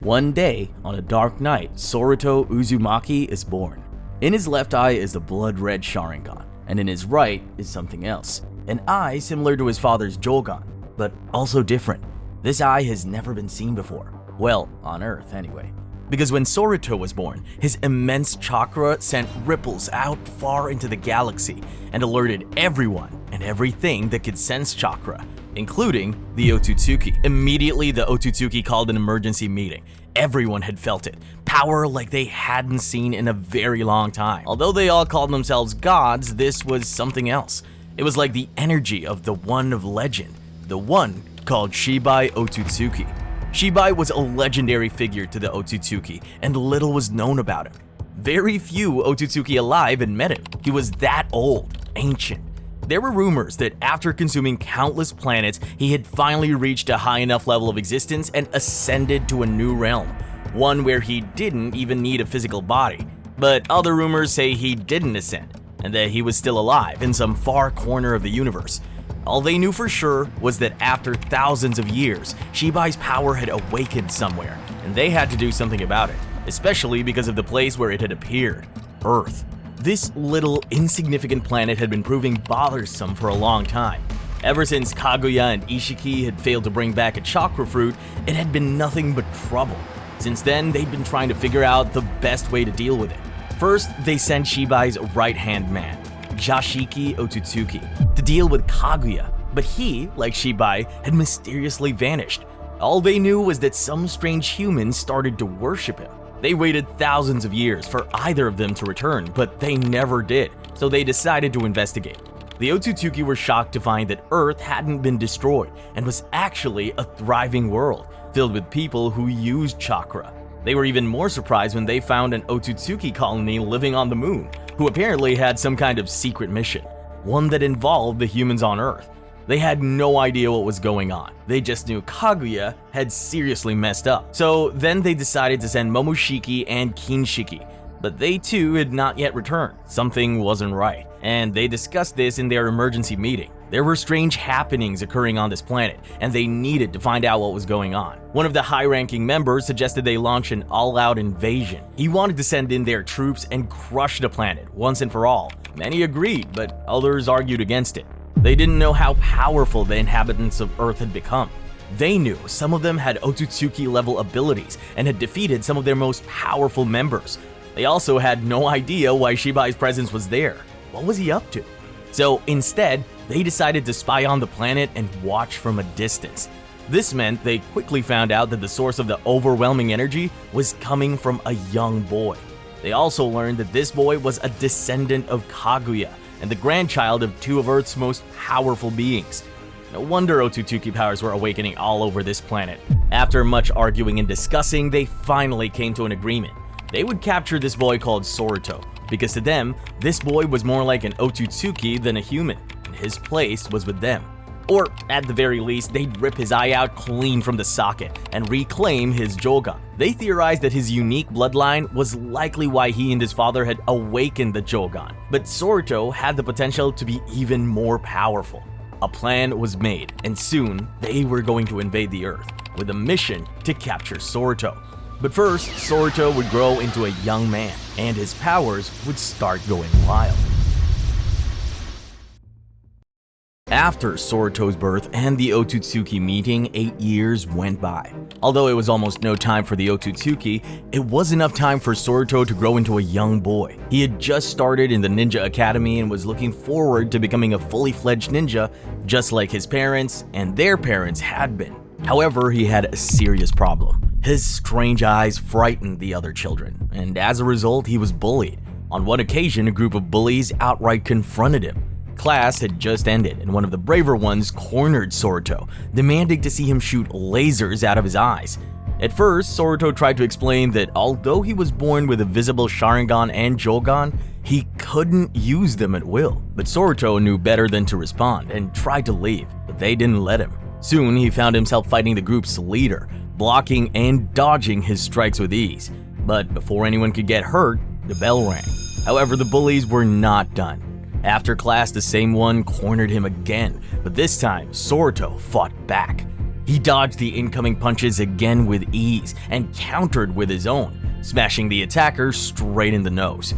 One day, on a dark night, Soruto Uzumaki is born. In his left eye is the blood-red Sharingan, and in his right is something else. An eye similar to his father's Jogan, but also different. This eye has never been seen before. Well, on Earth anyway. Because when Soruto was born, his immense chakra sent ripples out far into the galaxy and alerted everyone and everything that could sense chakra, including the Otsutsuki. Immediately, the Otsutsuki called an emergency meeting. Everyone had felt it. Power like they hadn't seen in a very long time. Although they all called themselves gods, this was something else. It was like the energy of the one of legend, the one called Shibai Otsutsuki. Shibai was a legendary figure to the Otsutsuki, and little was known about him. Very few Otsutsuki alive had met him. He was that old, ancient. There were rumors that after consuming countless planets, he had finally reached a high enough level of existence and ascended to a new realm, one where he didn't even need a physical body. But other rumors say he didn't ascend, and that he was still alive in some far corner of the universe. All they knew for sure was that after thousands of years, Shibai's power had awakened somewhere, and they had to do something about it, especially because of the place where it had appeared, Earth. This little, insignificant planet had been proving bothersome for a long time. Ever since Kaguya and Ishiki had failed to bring back a chakra fruit, it had been nothing but trouble. Since then, they'd been trying to figure out the best way to deal with it. First, they sent Shibai's right-hand man, Jashiki Otsutsuki, to deal with Kaguya, but he, like Shibai, had mysteriously vanished. All they knew was that some strange humans started to worship him. They waited thousands of years for either of them to return, but they never did, so they decided to investigate. The Otsutsuki were shocked to find that Earth hadn't been destroyed and was actually a thriving world, filled with people who used chakra. They were even more surprised when they found an Otsutsuki colony living on the moon, who apparently had some kind of secret mission, one that involved the humans on Earth. They had no idea what was going on. They just knew Kaguya had seriously messed up. So then they decided to send Momoshiki and Kinshiki, but they too had not yet returned. Something wasn't right, and they discussed this in their emergency meeting. There were strange happenings occurring on this planet, and they needed to find out what was going on. One of the high-ranking members suggested they launch an all-out invasion. He wanted to send in their troops and crush the planet once and for all. Many agreed, but others argued against it. They didn't know how powerful the inhabitants of Earth had become. They knew some of them had Otsutsuki-level abilities and had defeated some of their most powerful members. They also had no idea why Shibai's presence was there. What was he up to? So instead, they decided to spy on the planet and watch from a distance. This meant they quickly found out that the source of the overwhelming energy was coming from a young boy. They also learned that this boy was a descendant of Kaguya and the grandchild of two of Earth's most powerful beings. No wonder Otsutsuki powers were awakening all over this planet. After much arguing and discussing, they finally came to an agreement. They would capture this boy called Soruto, because to them, this boy was more like an Otsutsuki than a human, and his place was with them. Or, at the very least, they'd rip his eye out clean from the socket and reclaim his Jogan. They theorized that his unique bloodline was likely why he and his father had awakened the Jogan, but Soruto had the potential to be even more powerful. A plan was made, and soon they were going to invade the Earth with a mission to capture Soruto. But first, Soruto would grow into a young man, and his powers would start going wild. After Soruto's birth and the Otsutsuki meeting, 8 years went by. Although it was almost no time for the Otsutsuki, it was enough time for Soruto to grow into a young boy. He had just started in the ninja academy and was looking forward to becoming a fully fledged ninja, just like his parents and their parents had been. However, he had a serious problem. His strange eyes frightened the other children, and as a result, he was bullied. On one occasion, a group of bullies outright confronted him. Class had just ended, and one of the braver ones cornered Soruto, demanding to see him shoot lasers out of his eyes. At first, Soruto tried to explain that although he was born with a visible Sharingan and Jogan, he couldn't use them at will. But Soruto knew better than to respond and tried to leave, but they didn't let him. Soon, he found himself fighting the group's leader, blocking and dodging his strikes with ease. But before anyone could get hurt, the bell rang. However, the bullies were not done. After class, the same one cornered him again, but this time, Soruto fought back. He dodged the incoming punches again with ease and countered with his own, smashing the attacker straight in the nose.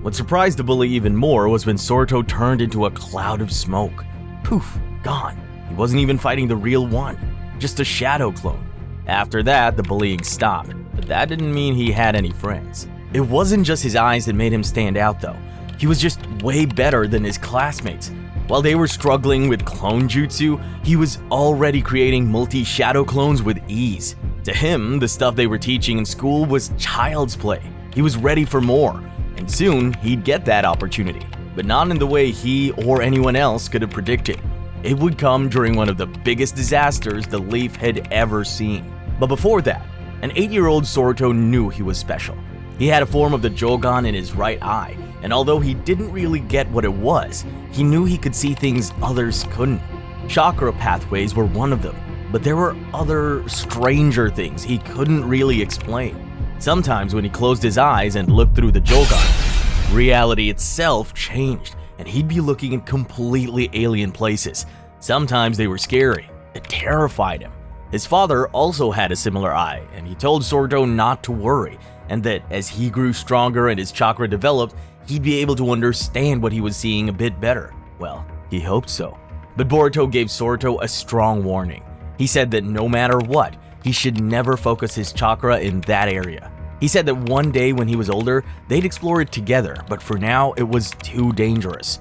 What surprised the bully even more was when Soruto turned into a cloud of smoke. Poof, gone. He wasn't even fighting the real one, just a shadow clone. After that, the bullying stopped, but that didn't mean he had any friends. It wasn't just his eyes that made him stand out though. He was just way better than his classmates. While they were struggling with clone jutsu, he was already creating multi-shadow clones with ease. To him, the stuff they were teaching in school was child's play. He was ready for more, and soon he'd get that opportunity, but not in the way he or anyone else could have predicted. It would come during one of the biggest disasters the Leaf had ever seen. But before that, an 8-year-old Soruto knew he was special. He had a form of the Jogan in his right eye, and although he didn't really get what it was, he knew he could see things others couldn't. Chakra pathways were one of them, but there were other, stranger things he couldn't really explain. Sometimes when he closed his eyes and looked through the Jogan, reality itself changed, and he'd be looking in completely alien places. Sometimes they were scary. It terrified him. His father also had a similar eye, and he told Soruto not to worry, and that as he grew stronger and his chakra developed, he'd be able to understand what he was seeing a bit better. Well, he hoped so. But Boruto gave Soruto a strong warning. He said that no matter what, he should never focus his chakra in that area. He said that one day when he was older, they'd explore it together, but for now, it was too dangerous.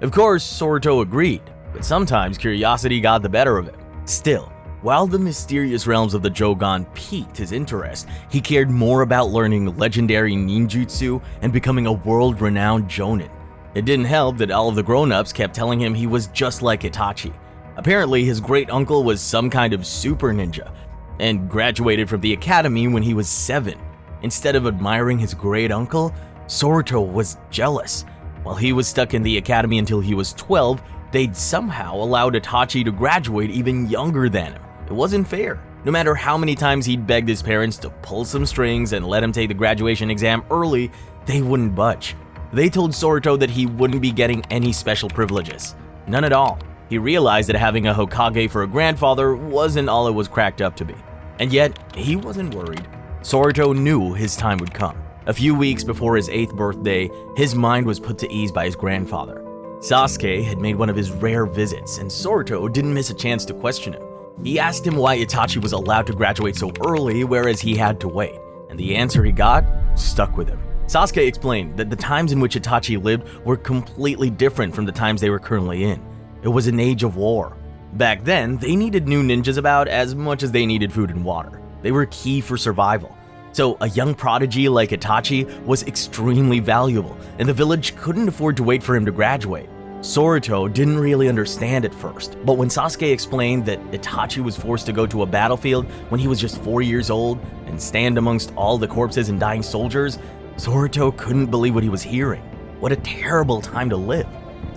Of course, Soruto agreed, but sometimes curiosity got the better of him. Still, while the mysterious realms of the Jogan piqued his interest, he cared more about learning legendary ninjutsu and becoming a world-renowned jonin. It didn't help that all of the grown-ups kept telling him he was just like Itachi. Apparently, his great-uncle was some kind of super ninja and graduated from the academy when he was 7. Instead of admiring his great-uncle, Soruto was jealous. While he was stuck in the academy until he was 12, they'd somehow allowed Itachi to graduate even younger than him. It wasn't fair. No matter how many times he'd begged his parents to pull some strings and let him take the graduation exam early, they wouldn't budge. They told Soruto that he wouldn't be getting any special privileges. None at all. He realized that having a Hokage for a grandfather wasn't all it was cracked up to be. And yet, he wasn't worried. Soruto knew his time would come. A few weeks before his 8th birthday, his mind was put to ease by his grandfather. Sasuke had made one of his rare visits, and Soruto didn't miss a chance to question him. He asked him why Itachi was allowed to graduate so early, whereas he had to wait, and the answer he got stuck with him. Sasuke explained that the times in which Itachi lived were completely different from the times they were currently in. It was an age of war. Back then, they needed new ninjas about as much as they needed food and water. They were key for survival. So a young prodigy like Itachi was extremely valuable, and the village couldn't afford to wait for him to graduate. Soruto didn't really understand at first, but when Sasuke explained that Itachi was forced to go to a battlefield when he was just 4 years old and stand amongst all the corpses and dying soldiers, Soruto couldn't believe what he was hearing. What a terrible time to live.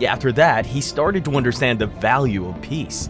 After that, he started to understand the value of peace.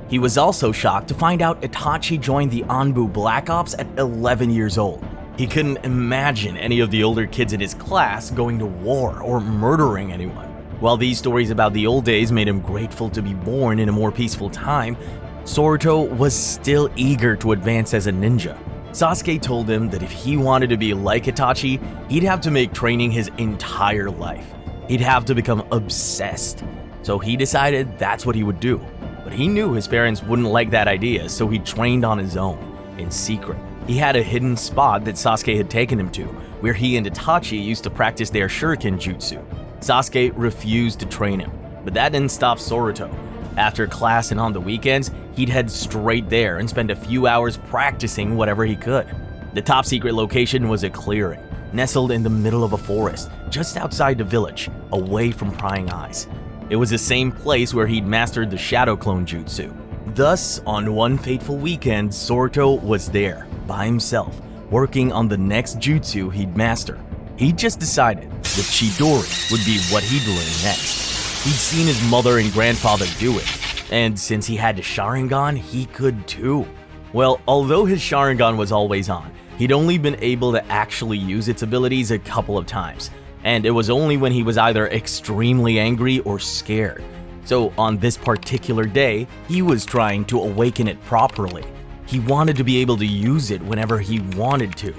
He was also shocked to find out Itachi joined the Anbu Black Ops at 11 years old. He couldn't imagine any of the older kids in his class going to war or murdering anyone. While these stories about the old days made him grateful to be born in a more peaceful time, Soruto was still eager to advance as a ninja. Sasuke told him that if he wanted to be like Itachi, he'd have to make training his entire life. He'd have to become obsessed. So he decided that's what he would do. But he knew his parents wouldn't like that idea, so he trained on his own, in secret. He had a hidden spot that Sasuke had taken him to, where he and Itachi used to practice their shuriken jutsu. Sasuke refused to train him, but that didn't stop Soruto. After class and on the weekends, he'd head straight there and spend a few hours practicing whatever he could. The top secret location was a clearing, nestled in the middle of a forest, just outside the village, away from prying eyes. It was the same place where he'd mastered the shadow clone jutsu. Thus, on one fateful weekend, Soruto was there, by himself, working on the next jutsu he'd master. He'd just decided that Chidori would be what he'd learn next. He'd seen his mother and grandfather do it, and since he had the Sharingan, he could too. Well, although his Sharingan was always on, he'd only been able to actually use its abilities a couple of times, and it was only when he was either extremely angry or scared. So on this particular day, he was trying to awaken it properly. He wanted to be able to use it whenever he wanted to.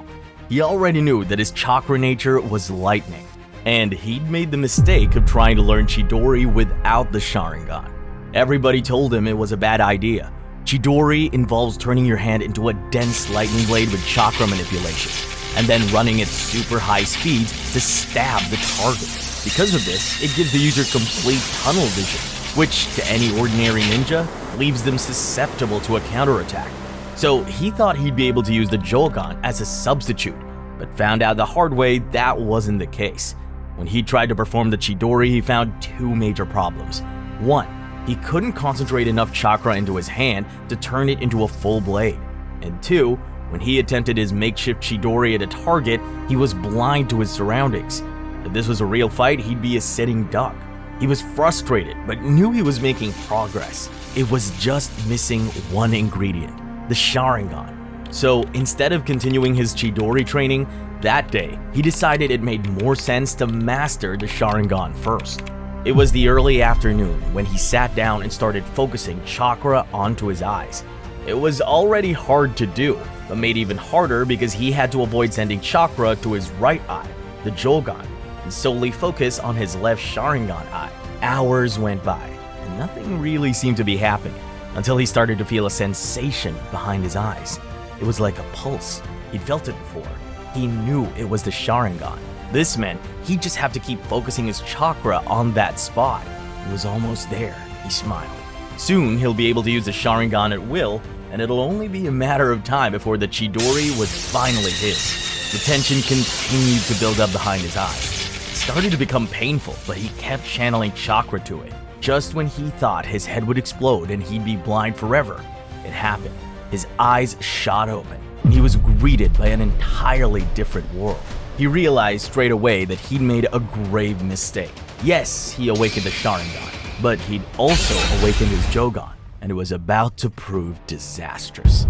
He already knew that his chakra nature was lightning, and he'd made the mistake of trying to learn Chidori without the Sharingan. Everybody told him it was a bad idea. Chidori involves turning your hand into a dense lightning blade with chakra manipulation, and then running at super high speeds to stab the target. Because of this, it gives the user complete tunnel vision, which to any ordinary ninja leaves them susceptible to a counterattack. So he thought he'd be able to use the Jogan as a substitute, but found out the hard way that wasn't the case. When he tried to perform the Chidori, he found two major problems. One, he couldn't concentrate enough chakra into his hand to turn it into a full blade. And two, when he attempted his makeshift Chidori at a target, he was blind to his surroundings. If this was a real fight, he'd be a sitting duck. He was frustrated, but knew he was making progress. It was just missing one ingredient, the Sharingan. So instead of continuing his Chidori training, that day, he decided it made more sense to master the Sharingan first. It was the early afternoon when he sat down and started focusing chakra onto his eyes. It was already hard to do, but made even harder because he had to avoid sending chakra to his right eye, the Jogan, and solely focus on his left Sharingan eye. Hours went by, and nothing really seemed to be happening, until he started to feel a sensation behind his eyes. It was like a pulse. He'd felt it before. He knew it was the Sharingan. This meant he'd just have to keep focusing his chakra on that spot. It was almost there, he smiled. Soon he'll be able to use the Sharingan at will, and it'll only be a matter of time before the Chidori was finally his. The tension continued to build up behind his eyes. It started to become painful, but he kept channeling chakra to it. Just when he thought his head would explode and he'd be blind forever, it happened. His eyes shot open, and he was greeted by an entirely different world. He realized straight away that he'd made a grave mistake. Yes, he awakened the Sharingan, but he'd also awakened his Jogan, and it was about to prove disastrous.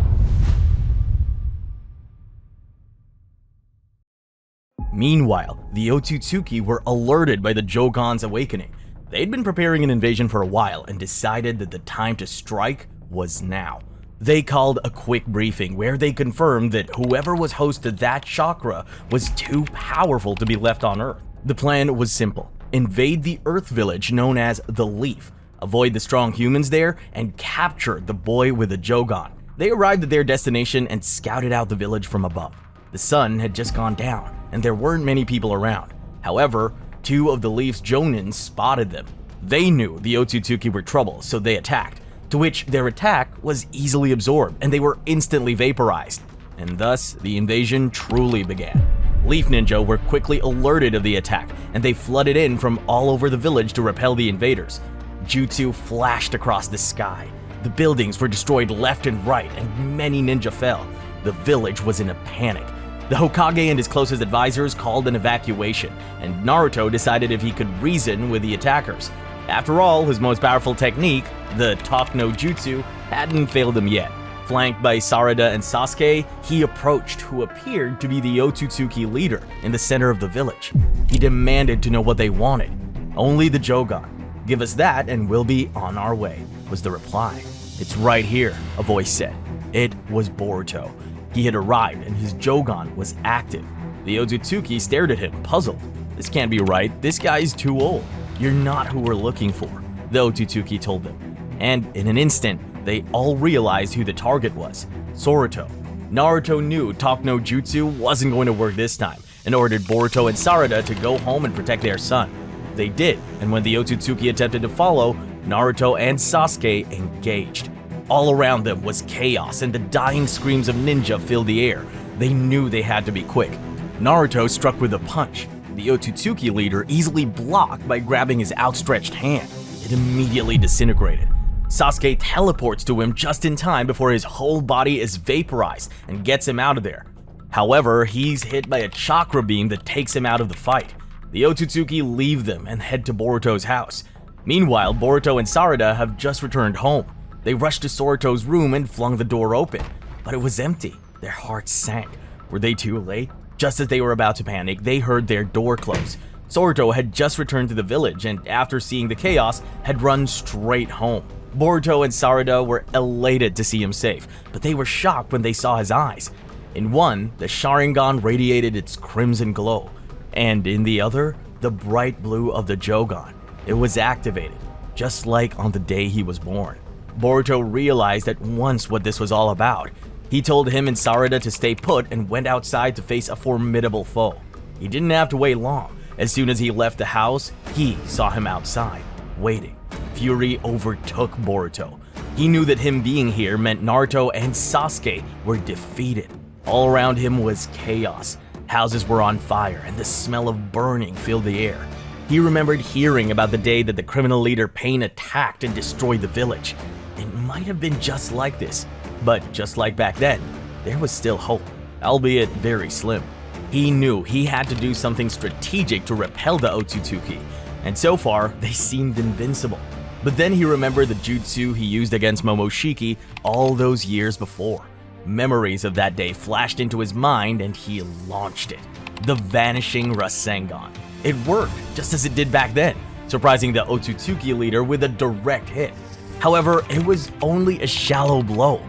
Meanwhile, the Otsutsuki were alerted by the Jogan's awakening. They'd been preparing an invasion for a while and decided that the time to strike was now. They called a quick briefing where they confirmed that whoever was host to that chakra was too powerful to be left on Earth. The plan was simple: invade the Earth village known as the Leaf, avoid the strong humans there, and capture the boy with the Jogan. They arrived at their destination and scouted out the village from above. The sun had just gone down, and there weren't many people around. However, two of the Leaf's Chunin spotted them. They knew the Otsutsuki were trouble, so they attacked, to which their attack was easily absorbed, and they were instantly vaporized. And thus, the invasion truly began. Leaf Ninja were quickly alerted of the attack, and they flooded in from all over the village to repel the invaders. Jutsu flashed across the sky. The buildings were destroyed left and right, and many ninja fell. The village was in a panic. The Hokage and his closest advisors called an evacuation, and Naruto decided if he could reason with the attackers. After all, his most powerful technique, the Talk No Jutsu, hadn't failed him yet. Flanked by Sarada and Sasuke, he approached who appeared to be the Otsutsuki leader in the center of the village. He demanded to know what they wanted. Only the Jogan. Give us that and we'll be on our way, was the reply. It's right here, a voice said. It was Boruto. He had arrived and his Jogan was active. The Otsutsuki stared at him, puzzled. This can't be right, this guy's too old. You're not who we're looking for, the Otsutsuki told them. And in an instant, they all realized who the target was: Soruto. Naruto knew Talk No Jutsu wasn't going to work this time and ordered Boruto and Sarada to go home and protect their son. They did, and when the Otsutsuki attempted to follow, Naruto and Sasuke engaged. All around them was chaos and the dying screams of ninja filled the air. They knew they had to be quick. Naruto struck with a punch. The Otsutsuki leader easily blocked by grabbing his outstretched hand. It immediately disintegrated. Sasuke teleports to him just in time before his whole body is vaporized and gets him out of there. However, he's hit by a chakra beam that takes him out of the fight. The Otsutsuki leave them and head to Boruto's house. Meanwhile, Boruto and Sarada have just returned home. They rushed to Soruto's room and flung the door open, but it was empty. Their hearts sank. Were they too late? Just as they were about to panic, they heard their door close. Soruto had just returned to the village and after seeing the chaos, had run straight home. Boruto and Sarada were elated to see him safe, but they were shocked when they saw his eyes. In one, the Sharingan radiated its crimson glow, and in the other, the bright blue of the Jogan. It was activated, just like on the day he was born. Boruto realized at once what this was all about. He told him and Sarada to stay put and went outside to face a formidable foe. He didn't have to wait long. As soon as he left the house, he saw him outside, waiting. Fury overtook Boruto. He knew that him being here meant Naruto and Sasuke were defeated. All around him was chaos. Houses were on fire and the smell of burning filled the air. He remembered hearing about the day that the criminal leader Pain attacked and destroyed the village. It might have been just like this, but just like back then, there was still hope, albeit very slim. He knew he had to do something strategic to repel the Otsutsuki, and so far, they seemed invincible. But then he remembered the jutsu he used against Momoshiki all those years before. Memories of that day flashed into his mind and he launched it. The Vanishing Rasengan. It worked, just as it did back then, surprising the Otsutsuki leader with a direct hit. However, it was only a shallow blow,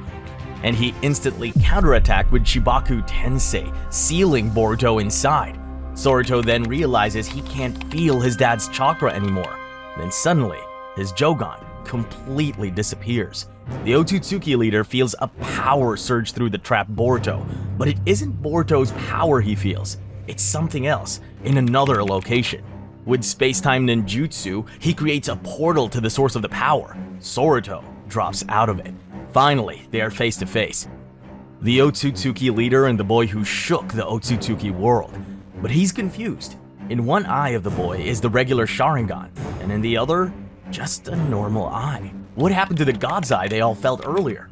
and he instantly counterattacked with Shibaku Tensei, sealing Boruto inside. Soruto then realizes he can't feel his dad's chakra anymore. Then suddenly, his Jogan completely disappears. The Otsutsuki leader feels a power surge through the trapped Boruto, but it isn't Boruto's power he feels, it's something else, in another location. With space-time ninjutsu, he creates a portal to the source of the power. Soruto drops out of it. Finally, they are face to face. The Otsutsuki leader and the boy who shook the Otsutsuki world. But he's confused. In one eye of the boy is the regular Sharingan, and in the other, just a normal eye. What happened to the God's Eye they all felt earlier?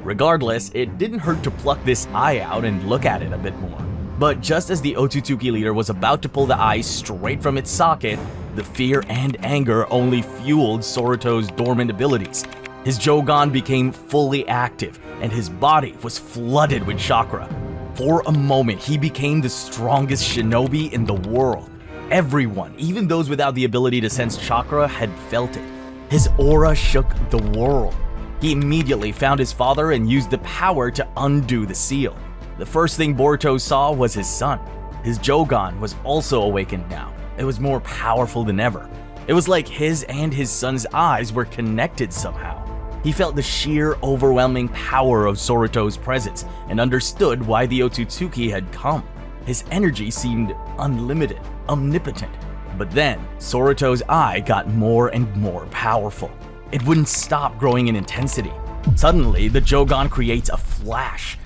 Regardless, it didn't hurt to pluck this eye out and look at it a bit more. But just as the Otsutsuki leader was about to pull the eye straight from its socket, the fear and anger only fueled Soruto's dormant abilities. His Jogan became fully active, and his body was flooded with chakra. For a moment, he became the strongest shinobi in the world. Everyone, even those without the ability to sense chakra, had felt it. His aura shook the world. He immediately found his father and used the power to undo the seal. The first thing Boruto saw was his son. His Jogan was also awakened now. It was more powerful than ever. It was like his and his son's eyes were connected somehow. He felt the sheer, overwhelming power of Soruto's presence and understood why the Otsutsuki had come. His energy seemed unlimited, omnipotent. But then, Soruto's eye got more and more powerful. It wouldn't stop growing in intensity. Suddenly, the Jogan creates a flash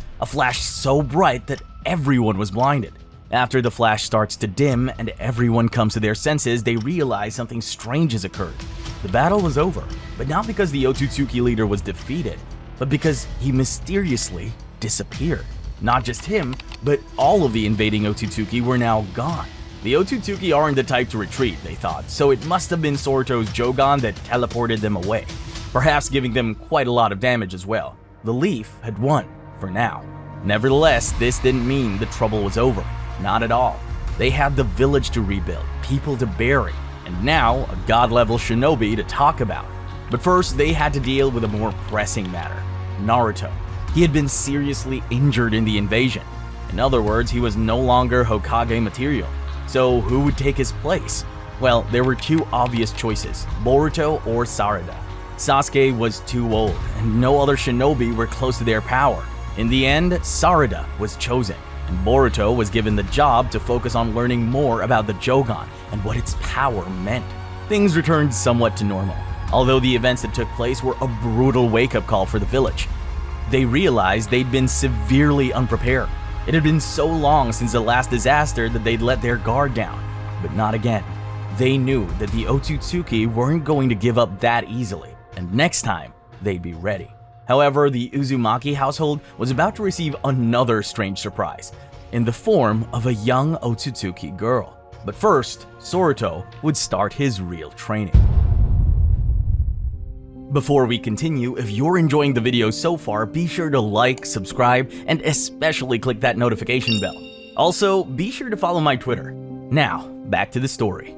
so bright that everyone was blinded. After the flash starts to dim and everyone comes to their senses, they realize something strange has occurred. The battle was over, but not because the Otsutsuki leader was defeated, but because he mysteriously disappeared. Not just him, but all of the invading Otsutsuki were now gone. The Otsutsuki aren't the type to retreat, they thought, so it must have been Soruto's Jogan that teleported them away, perhaps giving them quite a lot of damage as well. The Leaf had won, for now. Nevertheless, this didn't mean the trouble was over. Not at all. They had the village to rebuild, people to bury, and now a god-level shinobi to talk about. But first, they had to deal with a more pressing matter. Naruto. He had been seriously injured in the invasion. In other words, he was no longer Hokage material. So who would take his place? Well, there were two obvious choices, Boruto or Sarada. Sasuke was too old, and no other shinobi were close to their power. In the end, Sarada was chosen, and Boruto was given the job to focus on learning more about the Jogan and what its power meant. Things returned somewhat to normal, although the events that took place were a brutal wake-up call for the village. They realized they'd been severely unprepared. It had been so long since the last disaster that they'd let their guard down, but not again. They knew that the Otsutsuki weren't going to give up that easily, and next time, they'd be ready. However, the Uzumaki household was about to receive another strange surprise, in the form of a young Otsutsuki girl. But first, Soruto would start his real training. Before we continue, if you're enjoying the video so far, be sure to like, subscribe, and especially click that notification bell. Also, be sure to follow my Twitter. Now, back to the story.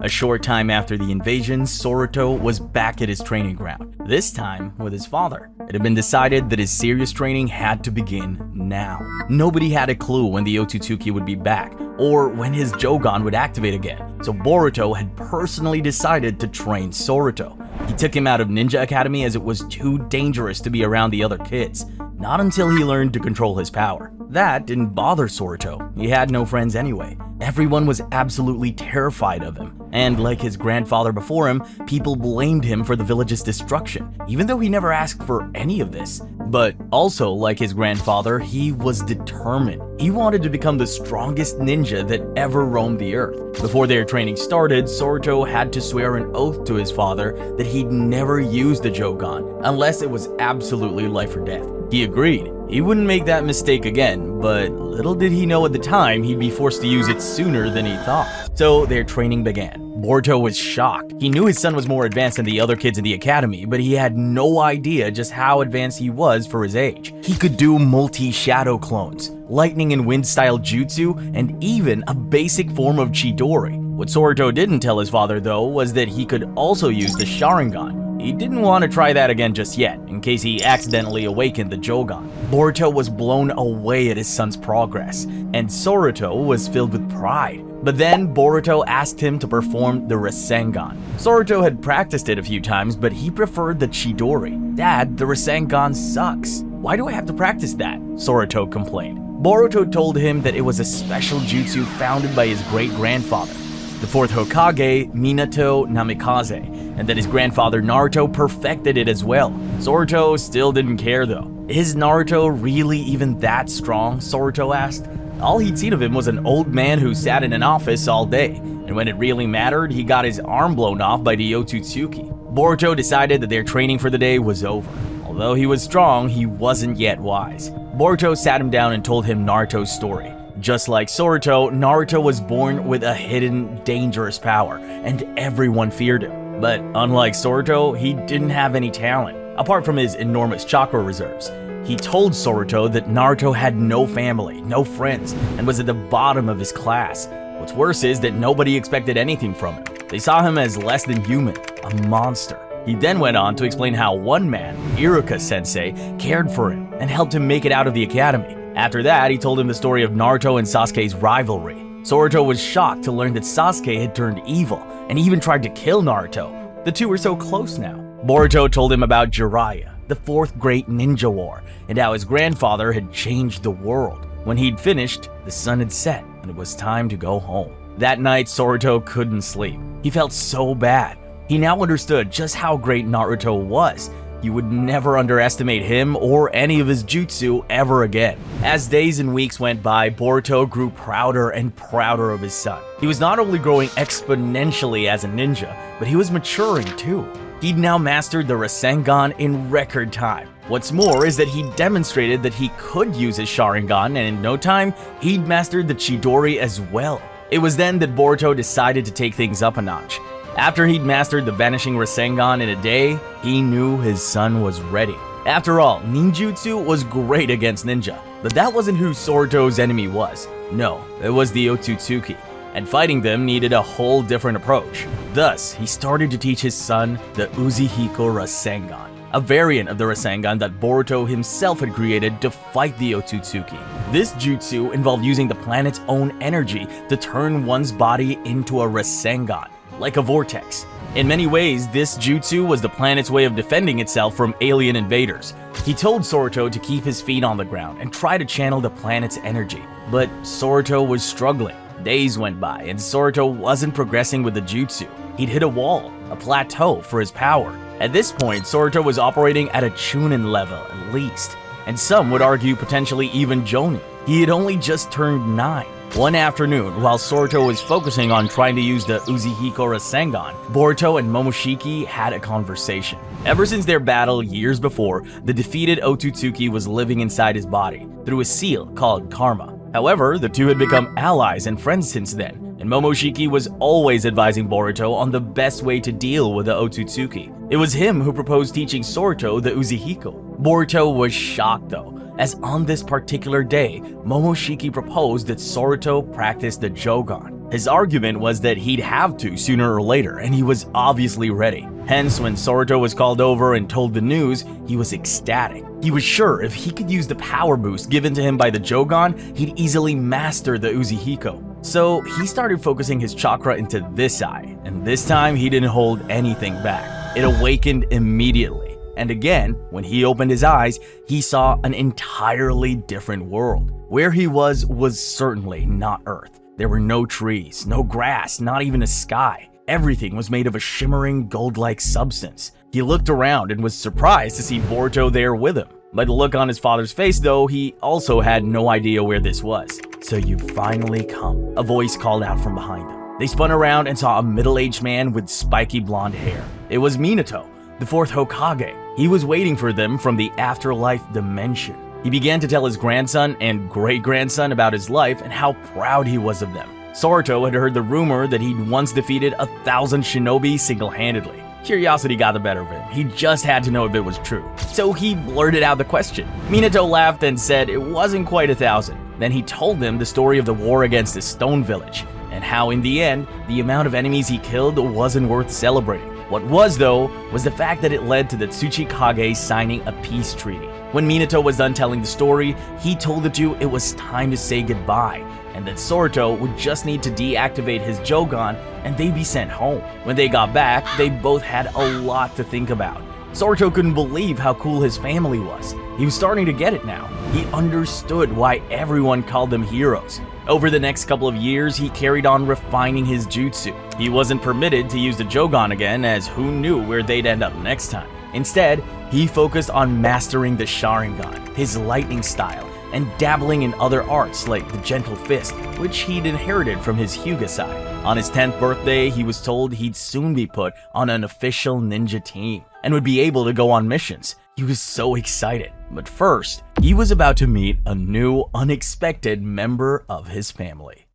A short time after the invasion, Soruto was back at his training ground, this time with his father. It had been decided that his serious training had to begin now. Nobody had a clue when the Otsutsuki would be back, or when his Jogan would activate again, so Boruto had personally decided to train Soruto. He took him out of Ninja Academy as it was too dangerous to be around the other kids. Not until he learned to control his power. That didn't bother Soruto. He had no friends anyway. Everyone was absolutely terrified of him. And like his grandfather before him, people blamed him for the village's destruction, even though he never asked for any of this. But also, like his grandfather, he was determined. He wanted to become the strongest ninja that ever roamed the earth. Before their training started, Soruto had to swear an oath to his father that he'd never use the Jogan, unless it was absolutely life or death. He agreed. He wouldn't make that mistake again, but little did he know at the time he'd be forced to use it sooner than he thought. So their training began. Boruto was shocked. He knew his son was more advanced than the other kids in the academy, but he had no idea just how advanced he was for his age. He could do multi-shadow clones, lightning and wind style jutsu, and even a basic form of Chidori. What Soruto didn't tell his father though was that he could also use the Sharingan. He didn't want to try that again just yet, in case he accidentally awakened the Jogan. Boruto was blown away at his son's progress, and Soruto was filled with pride. But then Boruto asked him to perform the Rasengan. Soruto had practiced it a few times, but he preferred the Chidori. "Dad, the Rasengan sucks. Why do I have to practice that?" Soruto complained. Boruto told him that it was a special jutsu founded by his great-grandfather, the fourth Hokage, Minato Namikaze, and that his grandfather Naruto perfected it as well. Soruto still didn't care though. Is Naruto really even that strong? Soruto asked. All he'd seen of him was an old man who sat in an office all day, and when it really mattered, he got his arm blown off by the Otsutsuki. Boruto decided that their training for the day was over. Although he was strong, he wasn't yet wise. Boruto sat him down and told him Naruto's story. Just like Soruto, Naruto was born with a hidden, dangerous power, and everyone feared him. But unlike Soruto, he didn't have any talent, apart from his enormous chakra reserves. He told Soruto that Naruto had no family, no friends, and was at the bottom of his class. What's worse is that nobody expected anything from him. They saw him as less than human, a monster. He then went on to explain how one man, Iruka Sensei, cared for him and helped him make it out of the academy. After that, he told him the story of Naruto and Sasuke's rivalry. Soruto was shocked to learn that Sasuke had turned evil and even tried to kill Naruto. The two were so close now. Boruto told him about Jiraiya, the fourth great ninja war, and how his grandfather had changed the world. When he'd finished, the sun had set and it was time to go home. That night, Soruto couldn't sleep. He felt so bad. He now understood just how great Naruto was. You would never underestimate him or any of his jutsu ever again. As days and weeks went by, Boruto grew prouder and prouder of his son. He was not only growing exponentially as a ninja, but he was maturing too. He'd now mastered the Rasengan in record time. What's more is that he demonstrated that he could use his Sharingan, and in no time, he'd mastered the Chidori as well. It was then that Boruto decided to take things up a notch. After he'd mastered the Vanishing Rasengan in a day, he knew his son was ready. After all, ninjutsu was great against ninja, but that wasn't who Soruto's enemy was. No, it was the Otsutsuki, and fighting them needed a whole different approach. Thus, he started to teach his son the Uzihiko Rasengan, a variant of the Rasengan that Boruto himself had created to fight the Otsutsuki. This jutsu involved using the planet's own energy to turn one's body into a Rasengan, like a vortex. In many ways, this jutsu was the planet's way of defending itself from alien invaders. He told Soruto to keep his feet on the ground and try to channel the planet's energy. But Soruto was struggling. Days went by and Soruto wasn't progressing with the jutsu. He'd hit a wall, a plateau for his power. At this point, Soruto was operating at a Chunin level at least, and some would argue potentially even Jonin. He had only just turned 9. One afternoon, while Soruto was focusing on trying to use the Uzihiko Rasengan, Boruto and Momoshiki had a conversation. Ever since their battle years before, the defeated Otsutsuki was living inside his body through a seal called karma. However, the two had become allies and friends since then, and Momoshiki was always advising Boruto on the best way to deal with the Otsutsuki. It was him who proposed teaching Soruto the Uzihiko. Boruto was shocked though, as on this particular day, Momoshiki proposed that Soruto practice the Jogan. His argument was that he'd have to sooner or later, and he was obviously ready. Hence, when Soruto was called over and told the news, he was ecstatic. He was sure if he could use the power boost given to him by the Jogan, he'd easily master the Uzihiko. So he started focusing his chakra into this eye, and this time he didn't hold anything back. It awakened immediately. And again, when he opened his eyes, he saw an entirely different world. Where he was certainly not Earth. There were no trees, no grass, not even a sky. Everything was made of a shimmering gold-like substance. He looked around and was surprised to see Boruto there with him. By the look on his father's face though, he also had no idea where this was. "So you've finally come," a voice called out from behind them. They spun around and saw a middle-aged man with spiky blonde hair. It was Minato, the fourth Hokage. He was waiting for them from the afterlife dimension. He began to tell his grandson and great-grandson about his life and how proud he was of them. Soruto had heard the rumor that he'd once defeated 1,000 shinobi single-handedly. Curiosity got the better of him. He just had to know if it was true. So he blurted out the question. Minato laughed and said it wasn't quite 1,000. Then he told them the story of the war against the Stone Village, and how in the end, the amount of enemies he killed wasn't worth celebrating. What was, though, was the fact that it led to the Tsuchikage signing a peace treaty. When Minato was done telling the story, he told the two it was time to say goodbye, and that Soruto would just need to deactivate his Jogan and they'd be sent home. When they got back, they both had a lot to think about. Soruto couldn't believe how cool his family was. He was starting to get it now. He understood why everyone called them heroes. Over the next couple of years, he carried on refining his jutsu. He wasn't permitted to use the Jogan again, as who knew where they'd end up next time. Instead, he focused on mastering the Sharingan, his lightning style, and dabbling in other arts like the Gentle Fist, which he'd inherited from his Hyuga side. On his 10th birthday, he was told he'd soon be put on an official ninja team and would be able to go on missions. He was so excited. But first, he was about to meet a new, unexpected member of his family.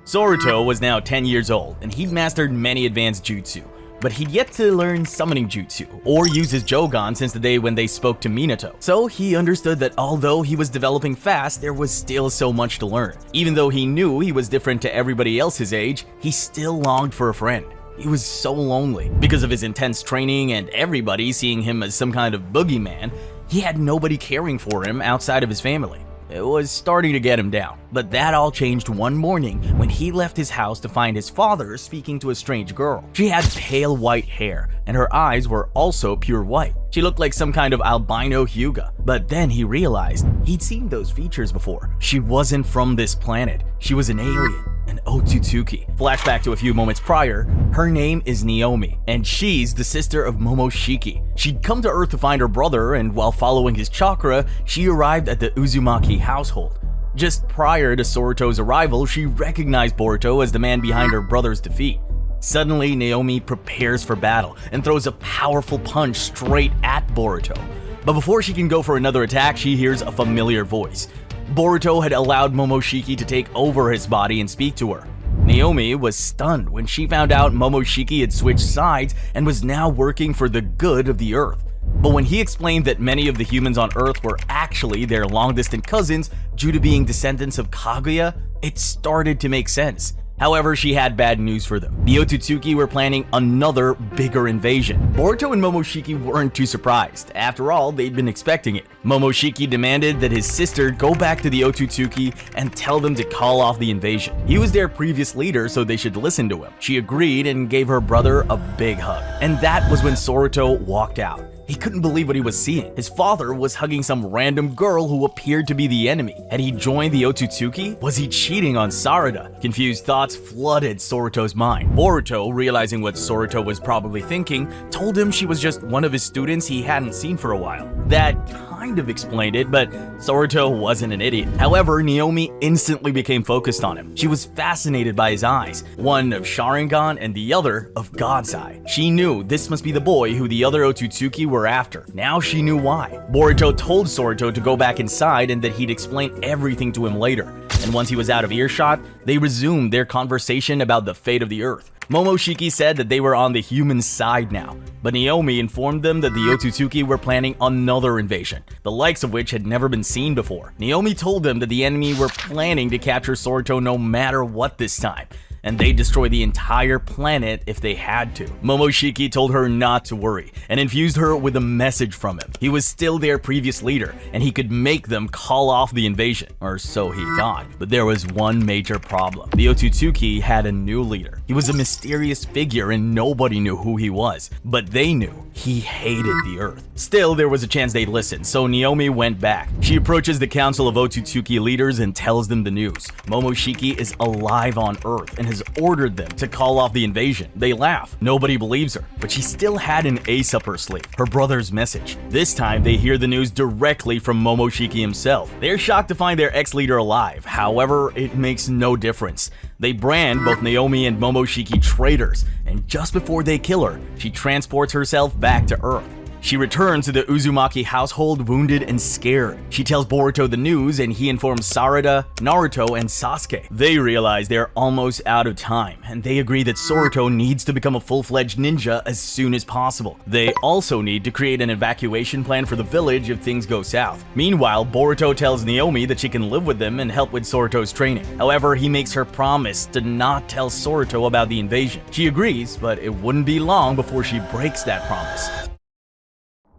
Soruto was now 10 years old, and he'd mastered many advanced jutsu, but he'd yet to learn summoning jutsu, or use his Jogan since the day when they spoke to Minato. So he understood that although he was developing fast, there was still so much to learn. Even though he knew he was different to everybody else his age, he still longed for a friend. He was so lonely. Because of his intense training and everybody seeing him as some kind of boogeyman, he had nobody caring for him outside of his family. It was starting to get him down. But that all changed one morning when he left his house to find his father speaking to a strange girl. She had pale white hair, and her eyes were also pure white. She looked like some kind of albino Hyuga. But then he realized he'd seen those features before. She wasn't from this planet. She was an alien, an Otsutsuki. Flashback to a few moments prior, her name is Naomi, and she's the sister of Momoshiki. She'd come to Earth to find her brother, and while following his chakra, she arrived at the Uzumaki household. Just prior to Soruto's arrival, she recognized Boruto as the man behind her brother's defeat. Suddenly, Naomi prepares for battle and throws a powerful punch straight at Boruto. But before she can go for another attack, she hears a familiar voice. Boruto had allowed Momoshiki to take over his body and speak to her. Naomi was stunned when she found out Momoshiki had switched sides and was now working for the good of the Earth. But when he explained that many of the humans on Earth were actually their long-distant cousins due to being descendants of Kaguya, it started to make sense. However, she had bad news for them. The Otsutsuki were planning another, bigger invasion. Boruto and Momoshiki weren't too surprised. After all, they'd been expecting it. Momoshiki demanded that his sister go back to the Otsutsuki and tell them to call off the invasion. He was their previous leader, so they should listen to him. She agreed and gave her brother a big hug. And that was when Soruto walked out. He couldn't believe what he was seeing. His father was hugging some random girl who appeared to be the enemy. Had he joined the Otsutsuki? Was he cheating on Sarada? Confused thoughts flooded Soruto's mind. Boruto, realizing what Soruto was probably thinking, told him she was just one of his students he hadn't seen for a while. That kind of explained it, but Soruto wasn't an idiot. However, Naomi instantly became focused on him. She was fascinated by his eyes, one of Sharingan and the other of God's Eye. She knew this must be the boy who the other Otsutsuki were were after. Now she knew why. Boruto told Soruto to go back inside and that he'd explain everything to him later. And once he was out of earshot, they resumed their conversation about the fate of the Earth. Momoshiki said that they were on the human side now, but Naomi informed them that the Otsutsuki were planning another invasion, the likes of which had never been seen before. Naomi told them that the enemy were planning to capture Soruto no matter what this time, and they'd destroy the entire planet if they had to. Momoshiki told her not to worry, and infused her with a message from him. He was still their previous leader, and he could make them call off the invasion, or so he thought. But there was one major problem. The Otsutsuki had a new leader. He was a mysterious figure and nobody knew who he was, but they knew he hated the Earth. Still, there was a chance they'd listen, so Naomi went back. She approaches the council of Otsutsuki leaders and tells them the news. Momoshiki is alive on Earth and has ordered them to call off the invasion. They laugh. Nobody believes her, but she still had an ace up her sleeve, her brother's message. This time, they hear the news directly from Momoshiki himself. They're shocked to find their ex-leader alive. However, it makes no difference. They brand both Naomi and Momoshiki traitors, and just before they kill her, she transports herself back to Earth. She returns to the Uzumaki household wounded and scared. She tells Boruto the news and he informs Sarada, Naruto, and Sasuke. They realize they're almost out of time and they agree that Soruto needs to become a full-fledged ninja as soon as possible. They also need to create an evacuation plan for the village if things go south. Meanwhile, Boruto tells Naomi that she can live with them and help with Soruto's training. However, he makes her promise to not tell Soruto about the invasion. She agrees, but it wouldn't be long before she breaks that promise.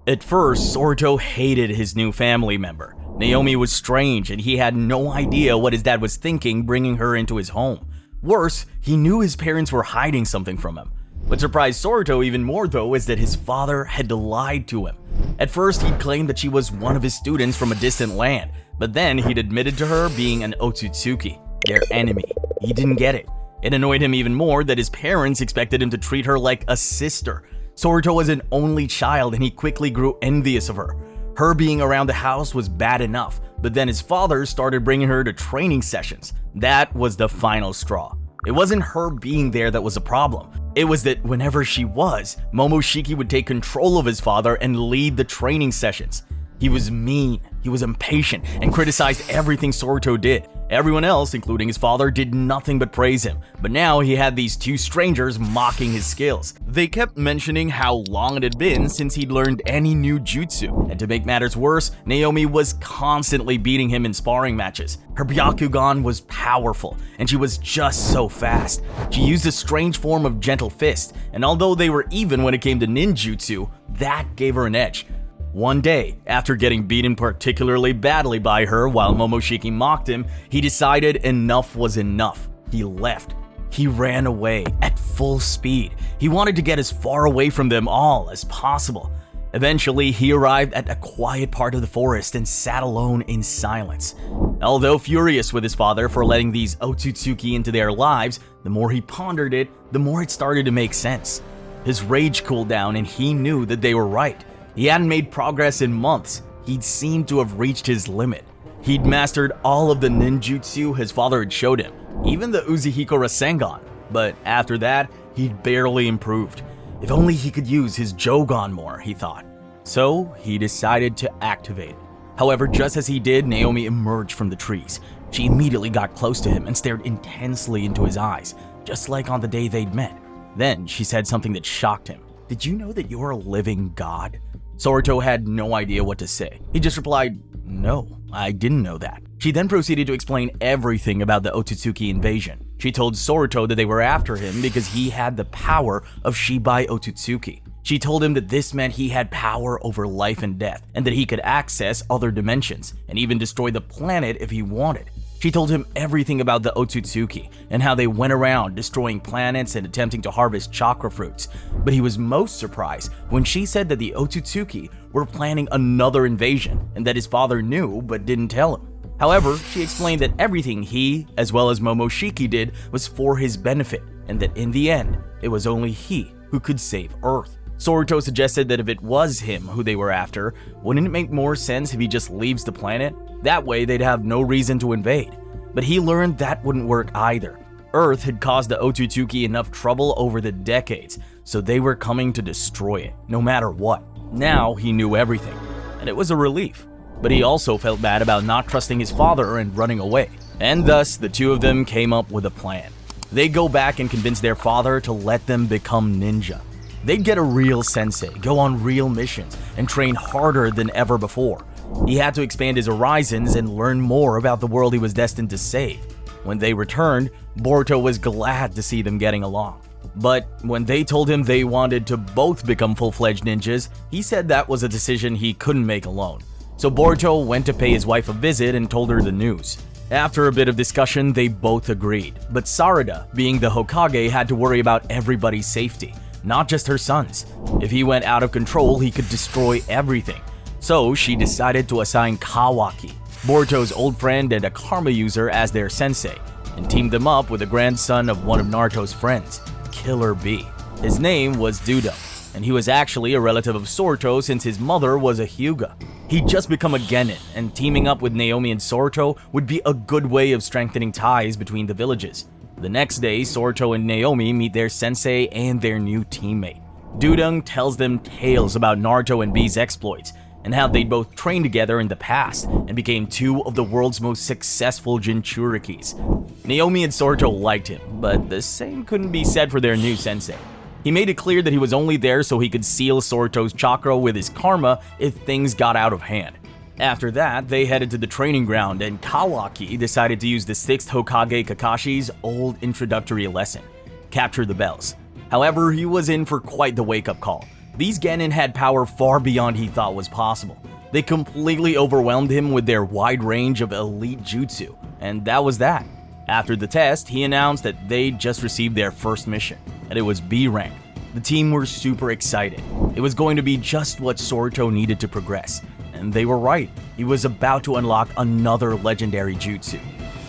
At first, Soruto hated his new family member. Naomi was strange and he had no idea what his dad was thinking bringing her into his home. Worse, he knew his parents were hiding something from him. What surprised Soruto even more though is that his father had lied to him. At first, he'd claimed that she was one of his students from a distant land, but then he'd admitted to her being an Otsutsuki, their enemy. He didn't get it. It annoyed him even more that his parents expected him to treat her like a sister. Soruto was an only child and he quickly grew envious of her. Her being around the house was bad enough, but then his father started bringing her to training sessions. That was the final straw. It wasn't her being there that was a problem. It was that whenever she was, Momoshiki would take control of his father and lead the training sessions. He was mean, he was impatient, and criticized everything Soruto did. Everyone else, including his father, did nothing but praise him, but now he had these two strangers mocking his skills. They kept mentioning how long it had been since he'd learned any new jutsu, and to make matters worse, Naomi was constantly beating him in sparring matches. Her Byakugan was powerful, and she was just so fast. She used a strange form of gentle fist, and although they were even when it came to ninjutsu, that gave her an edge. One day, after getting beaten particularly badly by her while Momoshiki mocked him, he decided enough was enough. He left. He ran away at full speed. He wanted to get as far away from them all as possible. Eventually, he arrived at a quiet part of the forest and sat alone in silence. Although furious with his father for letting these Otsutsuki into their lives, the more he pondered it, the more it started to make sense. His rage cooled down and he knew that they were right. He hadn't made progress in months. He'd seemed to have reached his limit. He'd mastered all of the ninjutsu his father had showed him, even the Uzuhiko Rasengan. But after that, he'd barely improved. If only he could use his Jogan more, he thought. So he decided to activate it. However, just as he did, Naomi emerged from the trees. She immediately got close to him and stared intensely into his eyes, just like on the day they'd met. Then she said something that shocked him. "Did you know that you're a living god?" Soruto had no idea what to say. He just replied, "No, I didn't know that." She then proceeded to explain everything about the Otsutsuki invasion. She told Soruto that they were after him because he had the power of Shibai Otsutsuki. She told him that this meant he had power over life and death, and that he could access other dimensions, and even destroy the planet if he wanted. She told him everything about the Otsutsuki, and how they went around destroying planets and attempting to harvest chakra fruits. But he was most surprised when she said that the Otsutsuki were planning another invasion, and that his father knew but didn't tell him. However, she explained that everything he, as well as Momoshiki, did was for his benefit, and that in the end, it was only he who could save Earth. Soruto suggested that if it was him who they were after, wouldn't it make more sense if he just leaves the planet? That way they'd have no reason to invade. But he learned that wouldn't work either. Earth had caused the Otsutsuki enough trouble over the decades, so they were coming to destroy it, no matter what. Now he knew everything, and it was a relief. But he also felt bad about not trusting his father and running away. And thus, the two of them came up with a plan. They'd go back and convince their father to let them become ninja. They'd get a real sensei, go on real missions, and train harder than ever before. He had to expand his horizons and learn more about the world he was destined to save. When they returned, Boruto was glad to see them getting along. But when they told him they wanted to both become full-fledged ninjas, he said that was a decision he couldn't make alone. So Boruto went to pay his wife a visit and told her the news. After a bit of discussion, they both agreed. But Sarada, being the Hokage, had to worry about everybody's safety, not just her son's. If he went out of control, he could destroy everything. So she decided to assign Kawaki, Boruto's old friend and a karma user, as their sensei, and teamed them up with the grandson of one of Naruto's friends, Killer Bee. His name was Dudo, and he was actually a relative of Soruto since his mother was a Hyuga. He'd just become a genin, and teaming up with Naomi and Soruto would be a good way of strengthening ties between the villages. The next day, Soruto and Naomi meet their sensei and their new teammate. Dudong tells them tales about Naruto and Bee's exploits, and how they'd both trained together in the past and became two of the world's most successful Jinchurikis. Naomi and Soruto liked him, but the same couldn't be said for their new sensei. He made it clear that he was only there so he could seal Soruto's chakra with his karma if things got out of hand. After that, they headed to the training ground, and Kawaki decided to use the 6th Hokage Kakashi's old introductory lesson, capture the bells. However, he was in for quite the wake-up call. These genin had power far beyond he thought was possible. They completely overwhelmed him with their wide range of elite jutsu, and that was that. After the test, he announced that they'd just received their first mission, and it was B rank. The team were super excited. It was going to be just what Soruto needed to progress, and they were right. He was about to unlock another legendary jutsu,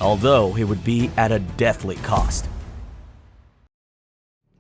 although it would be at a deathly cost.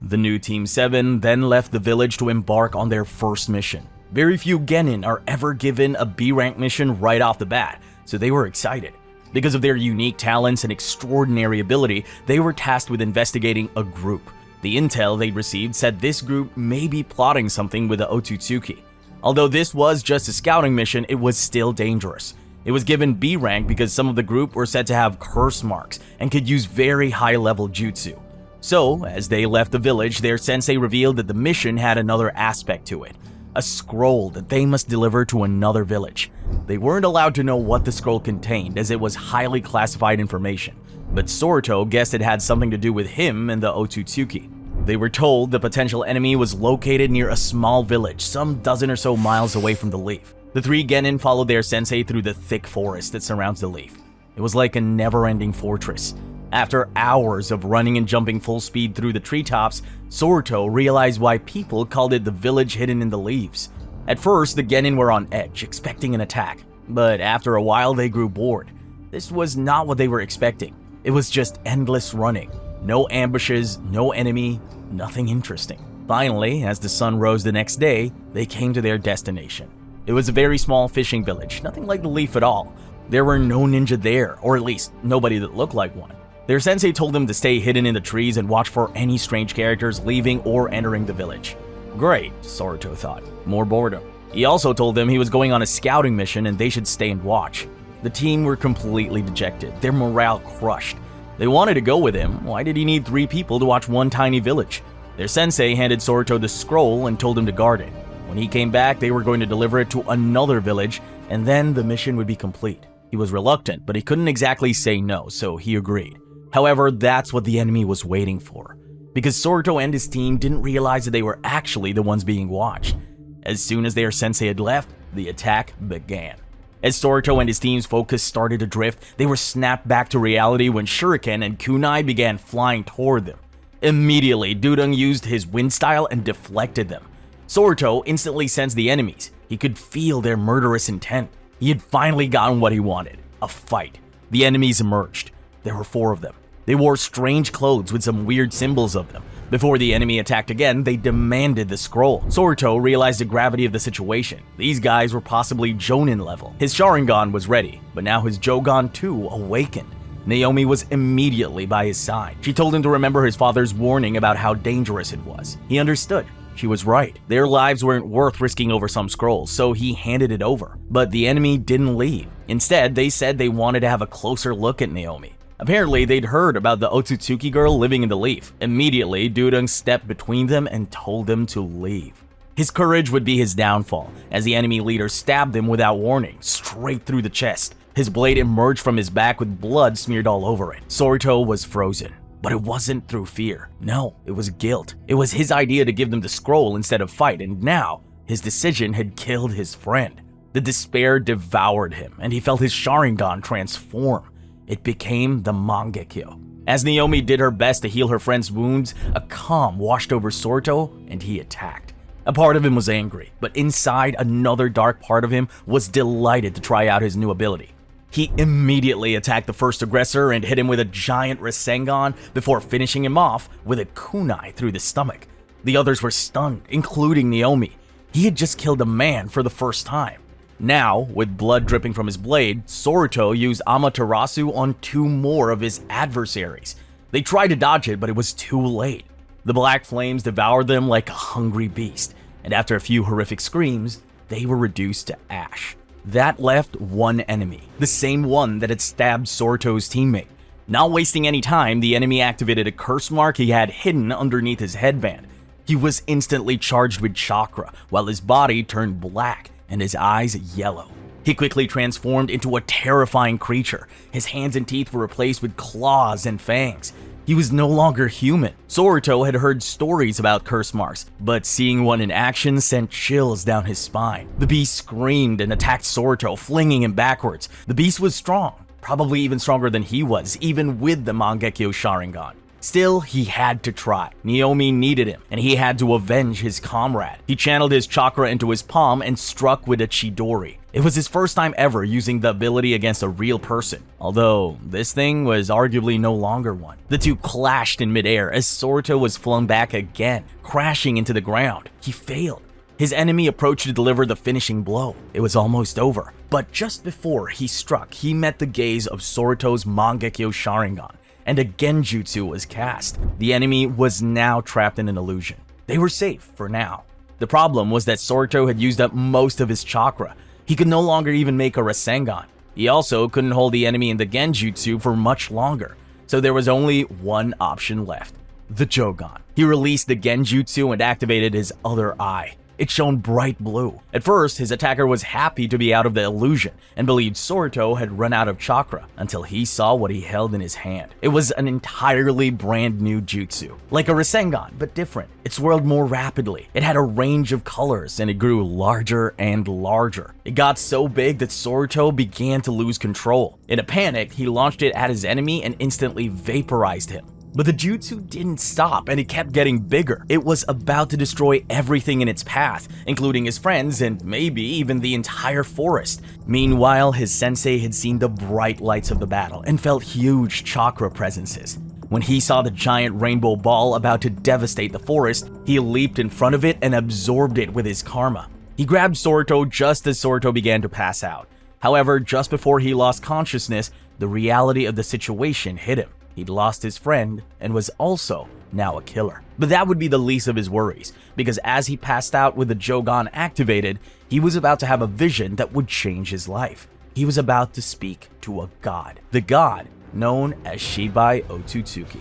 The new Team 7 then left the village to embark on their first mission. Very few genin are ever given a B-rank mission right off the bat, so they were excited. Because of their unique talents and extraordinary ability, they were tasked with investigating a group. The intel they'd received said this group may be plotting something with the Otsutsuki. Although this was just a scouting mission, it was still dangerous. It was given B rank because some of the group were said to have curse marks and could use very high-level jutsu. So, as they left the village, their sensei revealed that the mission had another aspect to it. A scroll that they must deliver to another village. They weren't allowed to know what the scroll contained, as it was highly classified information, but Soruto guessed it had something to do with him and the Otsutsuki. They were told the potential enemy was located near a small village, some dozen or so miles away from the leaf. The three genin followed their sensei through the thick forest that surrounds the leaf. It was like a never-ending fortress. After hours of running and jumping full speed through the treetops, Soruto realized why people called it the village hidden in the leaves. At first, the genin were on edge, expecting an attack, but after a while they grew bored. This was not what they were expecting. It was just endless running. No ambushes, no enemy, nothing interesting. Finally, as the sun rose the next day, they came to their destination. It was a very small fishing village, nothing like the leaf at all. There were no ninja there, or at least nobody that looked like one. Their sensei told them to stay hidden in the trees and watch for any strange characters leaving or entering the village. Great, Soruto thought. More boredom. He also told them he was going on a scouting mission and they should stay and watch. The team were completely dejected, their morale crushed. They wanted to go with him. Why did he need 3 people to watch one tiny village? Their sensei handed Soruto the scroll and told him to guard it. When he came back, they were going to deliver it to another village, and then the mission would be complete. He was reluctant, but he couldn't exactly say no, so he agreed. However, that's what the enemy was waiting for, because Soruto and his team didn't realize that they were actually the ones being watched. As soon as their sensei had left, the attack began. As Soruto and his team's focus started to drift, they were snapped back to reality when shuriken and kunai began flying toward them. Immediately, Dudong used his wind style and deflected them. Soruto instantly sensed the enemies. He could feel their murderous intent. He had finally gotten what he wanted, a fight. The enemies emerged. There were 4 of them. They wore strange clothes with some weird symbols of them. Before the enemy attacked again, they demanded the scroll. Soruto realized the gravity of the situation. These guys were possibly Jonin level. His Sharingan was ready, but now his Jogan too awakened. Naomi was immediately by his side. She told him to remember his father's warning about how dangerous it was. He understood. She was right. Their lives weren't worth risking over some scrolls, so he handed it over. But the enemy didn't leave. Instead, they said they wanted to have a closer look at Naomi. Apparently, they'd heard about the Otsutsuki girl living in the leaf. Immediately, Dudung stepped between them and told them to leave. His courage would be his downfall, as the enemy leader stabbed him without warning, straight through the chest. His blade emerged from his back with blood smeared all over it. Soruto was frozen. But it wasn't through fear. No, it was guilt. It was his idea to give them the scroll instead of fight, and now his decision had killed his friend. The despair devoured him, and he felt his Sharingan transform. It became the Mangekyo. As Naomi did her best to heal her friend's wounds, a calm washed over Soruto, and he attacked. A part of him was angry, but inside, another dark part of him was delighted to try out his new ability. He immediately attacked the first aggressor and hit him with a giant Rasengan before finishing him off with a kunai through the stomach. The others were stunned, including Naomi. He had just killed a man for the first time. Now, with blood dripping from his blade, Soruto used Amaterasu on 2 more of his adversaries. They tried to dodge it, but it was too late. The black flames devoured them like a hungry beast, and after a few horrific screams, they were reduced to ash. That left one enemy, the same one that had stabbed Soruto's teammate. Not wasting any time, the enemy activated a curse mark he had hidden underneath his headband. He was instantly charged with chakra, while his body turned black and his eyes yellow. He quickly transformed into a terrifying creature. His hands and teeth were replaced with claws and fangs. He was no longer human. Soruto had heard stories about curse marks, but seeing one in action sent chills down his spine. The beast screamed and attacked Soruto, flinging him backwards. The beast was strong, probably even stronger than he was, even with the Mangekyo Sharingan. Still, he had to try. Naomi needed him, and he had to avenge his comrade. He channeled his chakra into his palm and struck with a Chidori. It was his first time ever using the ability against a real person, although this thing was arguably no longer one. The two clashed in midair as Soruto was flung back again, crashing into the ground. He failed. His enemy approached to deliver the finishing blow. It was almost over, but just before he struck, he met the gaze of Soruto's Mangekyo Sharingan, and a Genjutsu was cast. The enemy was now trapped in an illusion. They were safe for now. The problem was that Soruto had used up most of his chakra. He could no longer even make a Rasengan. He also couldn't hold the enemy in the Genjutsu for much longer, so there was only one option left: the Jogan. He released the Genjutsu and activated his other eye. It shone bright blue. At first, his attacker was happy to be out of the illusion and believed Soruto had run out of chakra until he saw what he held in his hand. It was an entirely brand new jutsu, like a Rasengan, but different. It swirled more rapidly. It had a range of colors and it grew larger and larger. It got so big that Soruto began to lose control. In a panic, he launched it at his enemy and instantly vaporized him. But the jutsu didn't stop and it kept getting bigger. It was about to destroy everything in its path, including his friends and maybe even the entire forest. Meanwhile, his sensei had seen the bright lights of the battle and felt huge chakra presences. When he saw the giant rainbow ball about to devastate the forest, he leaped in front of it and absorbed it with his karma. He grabbed Soruto just as Soruto began to pass out. However, just before he lost consciousness, the reality of the situation hit him. He'd lost his friend and was also now a killer. But that would be the least of his worries, because as he passed out with the Jogan activated, he was about to have a vision that would change his life. He was about to speak to a god, the god known as Shibai Otsutsuki.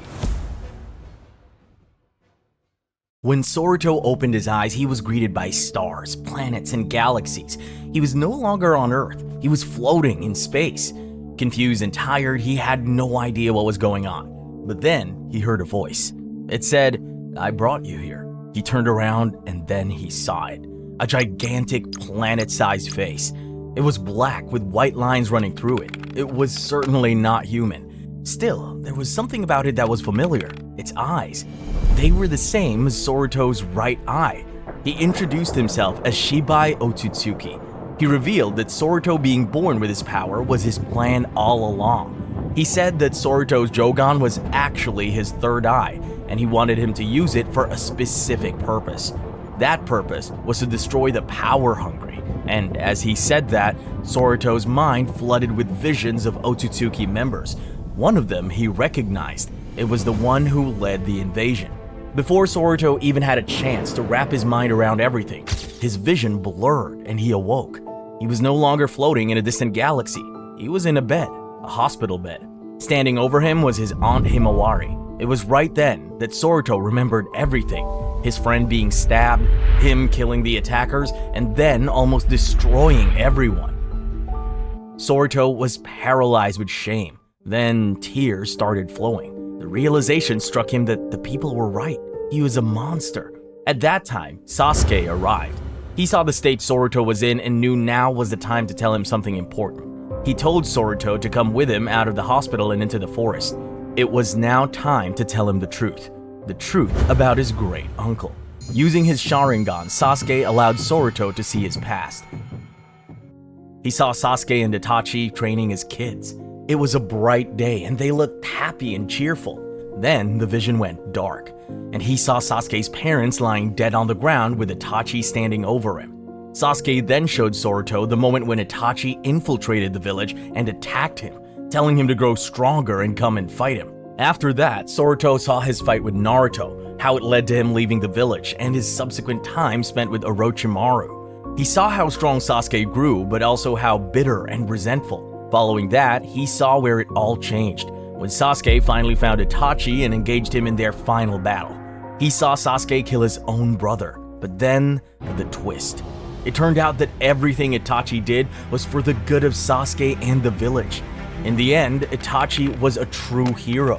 When Soruto opened his eyes, he was greeted by stars, planets, and galaxies. He was no longer on Earth. He was floating in space. Confused and tired, he had no idea what was going on. But then he heard a voice. It said, "I brought you here." He turned around and then he saw it. A gigantic planet-sized face. It was black with white lines running through it. It was certainly not human. Still, there was something about it that was familiar. Its eyes. They were the same as Soruto's right eye. He introduced himself as Shibai Otsutsuki. He revealed that Soruto being born with his power was his plan all along. He said that Soruto's Jogan was actually his third eye, and he wanted him to use it for a specific purpose. That purpose was to destroy the power-hungry, and as he said that, Soruto's mind flooded with visions of Otsutsuki members. One of them he recognized. It was the one who led the invasion. Before Soruto even had a chance to wrap his mind around everything, his vision blurred and he awoke. He was no longer floating in a distant galaxy. He was in a bed, a hospital bed. Standing over him was his Aunt Himawari. It was right then that Soruto remembered everything. His friend being stabbed, him killing the attackers, and then almost destroying everyone. Soruto was paralyzed with shame. Then tears started flowing. The realization struck him that the people were right. He was a monster. At that time, Sasuke arrived. He saw the state Soruto was in and knew now was the time to tell him something important. He told Soruto to come with him out of the hospital and into the forest. It was now time to tell him the truth about his great uncle. Using his Sharingan, Sasuke allowed Soruto to see his past. He saw Sasuke and Itachi training as kids. It was a bright day and they looked happy and cheerful. Then the vision went dark, and he saw Sasuke's parents lying dead on the ground with Itachi standing over him. Sasuke then showed Soruto the moment when Itachi infiltrated the village and attacked him, telling him to grow stronger and come and fight him. After that, Soruto saw his fight with Naruto, how it led to him leaving the village, and his subsequent time spent with Orochimaru. He saw how strong Sasuke grew, but also how bitter and resentful. Following that, he saw where it all changed, when Sasuke finally found Itachi and engaged him in their final battle. He saw Sasuke kill his own brother, but then the twist. It turned out that everything Itachi did was for the good of Sasuke and the village. In the end, Itachi was a true hero.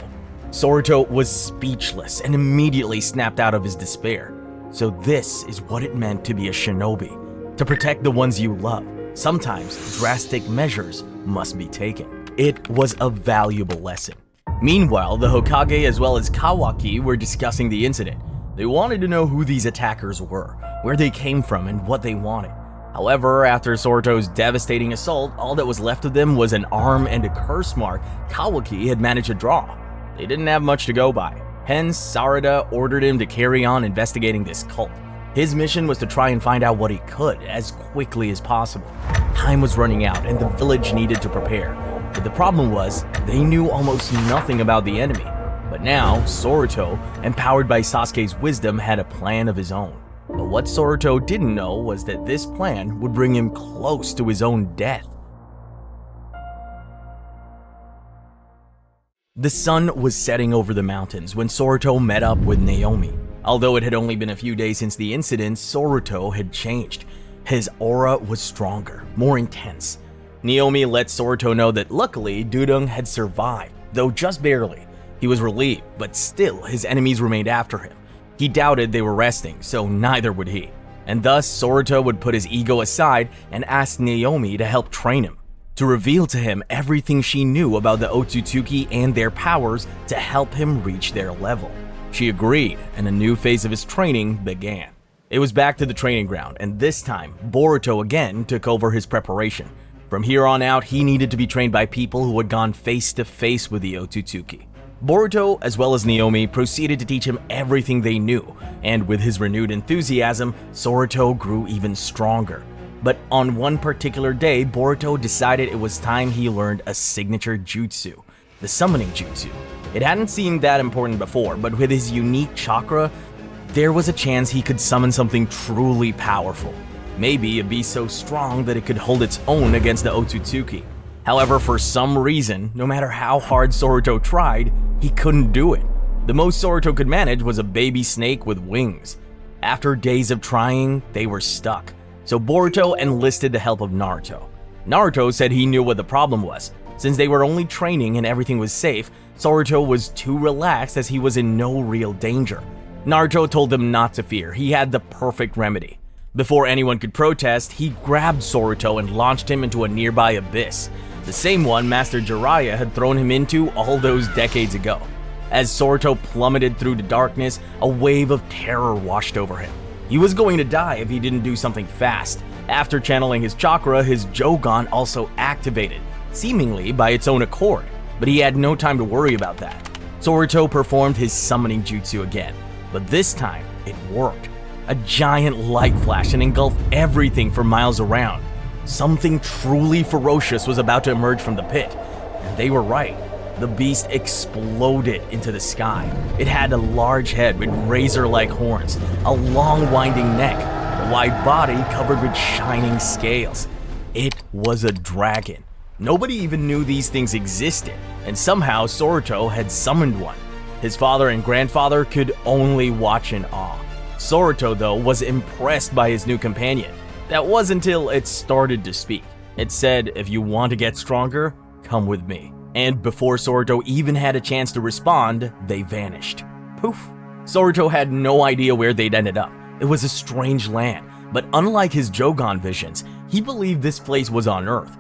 Soruto was speechless and immediately snapped out of his despair. So this is what it meant to be a shinobi. To protect the ones you love, sometimes drastic measures must be taken. It was a valuable lesson. Meanwhile, the Hokage as well as Kawaki were discussing the incident. They wanted to know who these attackers were, where they came from, and what they wanted. However, after Soruto's devastating assault, all that was left of them was an arm and a curse mark Kawaki had managed to draw. They didn't have much to go by. Hence, Sarada ordered him to carry on investigating this cult. His mission was to try and find out what he could as quickly as possible. Time was running out and the village needed to prepare. But the problem was, they knew almost nothing about the enemy. But now, Soruto, empowered by Sasuke's wisdom, had a plan of his own. But what Soruto didn't know was that this plan would bring him close to his own death. The sun was setting over the mountains when Soruto met up with Naomi. Although it had only been a few days since the incident, Soruto had changed. His aura was stronger, more intense. Naomi let Soruto know that luckily Dudong had survived, though just barely. He was relieved, but still his enemies remained after him. He doubted they were resting, so neither would he. And thus Soruto would put his ego aside and ask Naomi to help train him, to reveal to him everything she knew about the Otsutsuki and their powers to help him reach their level. She agreed, and a new phase of his training began. It was back to the training ground, and this time, Boruto again took over his preparation. From here on out, he needed to be trained by people who had gone face to face with the Otsutsuki. Boruto, as well as Naomi, proceeded to teach him everything they knew, and with his renewed enthusiasm, Soruto grew even stronger. But on one particular day, Boruto decided it was time he learned a signature jutsu, the summoning jutsu. It hadn't seemed that important before, but with his unique chakra, there was a chance he could summon something truly powerful. Maybe a beast so strong that it could hold its own against the Otsutsuki. However, for some reason, no matter how hard Soruto tried, he couldn't do it. The most Soruto could manage was a baby snake with wings. After days of trying, they were stuck. So Boruto enlisted the help of Naruto. Naruto said he knew what the problem was. Since they were only training and everything was safe, Soruto was too relaxed as he was in no real danger. Naruto told them not to fear, he had the perfect remedy. Before anyone could protest, he grabbed Soruto and launched him into a nearby abyss, the same one Master Jiraiya had thrown him into all those decades ago. As Soruto plummeted through the darkness, a wave of terror washed over him. He was going to die if he didn't do something fast. After channeling his chakra, his Jogan also activated, seemingly by its own accord, but he had no time to worry about that. Soruto performed his summoning jutsu again, but this time it worked. A giant light flashed and engulfed everything for miles around. Something truly ferocious was about to emerge from the pit, and they were right. The beast exploded into the sky. It had a large head with razor-like horns, a long winding neck, a wide body covered with shining scales. It was a dragon. Nobody even knew these things existed, and somehow Soruto had summoned one. His father and grandfather could only watch in awe. Soruto, though, was impressed by his new companion. That was until it started to speak. It said, "If you want to get stronger, come with me." And before Soruto even had a chance to respond, they vanished. Poof. Soruto had no idea where they'd ended up. It was a strange land, but unlike his Jogan visions, he believed this place was on Earth.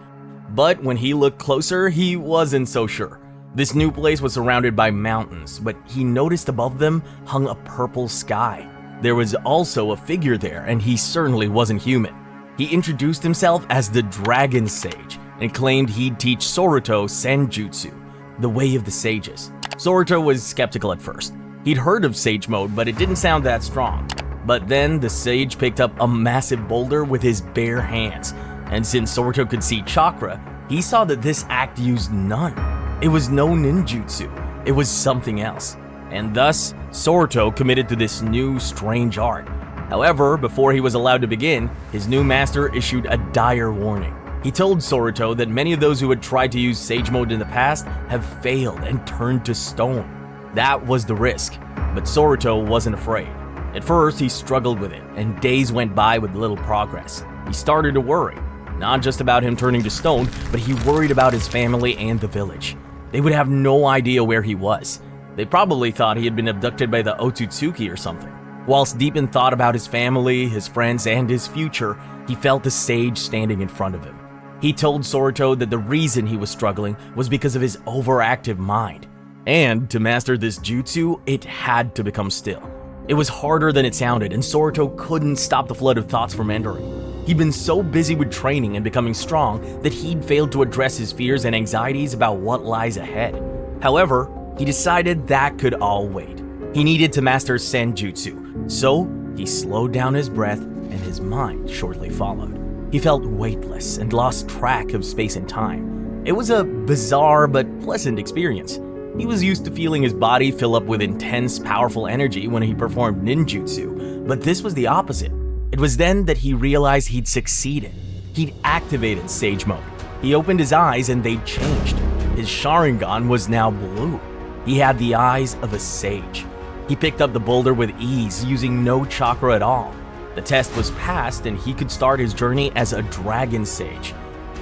But when he looked closer, he wasn't so sure. This new place was surrounded by mountains, but he noticed above them hung a purple sky. There was also a figure there, and he certainly wasn't human. He introduced himself as the Dragon Sage and claimed he'd teach Soruto Senjutsu, the way of the sages. Soruto was skeptical at first. He'd heard of sage mode, but it didn't sound that strong. But then the sage picked up a massive boulder with his bare hands, and since Soruto could see chakra, he saw that this act used none. It was no ninjutsu, it was something else. And thus, Soruto committed to this new, strange art. However, before he was allowed to begin, his new master issued a dire warning. He told Soruto that many of those who had tried to use Sage Mode in the past have failed and turned to stone. That was the risk, but Soruto wasn't afraid. At first, he struggled with it, and days went by with little progress. He started to worry, not just about him turning to stone, but he worried about his family and the village. They would have no idea where he was. They probably thought he had been abducted by the Otsutsuki or something. Whilst deep in thought about his family, his friends, and his future, he felt the sage standing in front of him. He told Soruto that the reason he was struggling was because of his overactive mind. And to master this jutsu, it had to become still. It was harder than it sounded, and Soruto couldn't stop the flood of thoughts from entering. He'd been so busy with training and becoming strong that he'd failed to address his fears and anxieties about what lies ahead. However, he decided that could all wait. He needed to master Senjutsu, so he slowed down his breath and his mind shortly followed. He felt weightless and lost track of space and time. It was a bizarre but pleasant experience. He was used to feeling his body fill up with intense, powerful energy when he performed ninjutsu, but this was the opposite. It was then that he realized he'd succeeded. He'd activated Sage Mode. He opened his eyes and they'd changed. His Sharingan was now blue. He had the eyes of a sage. He picked up the boulder with ease, using no chakra at all. The test was passed and he could start his journey as a Dragon Sage.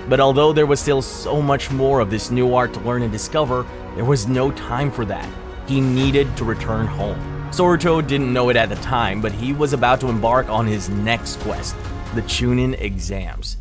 But although there was still so much more of this new art to learn and discover, there was no time for that. He needed to return home. Soruto didn't know it at the time, but he was about to embark on his next quest, the Chunin exams.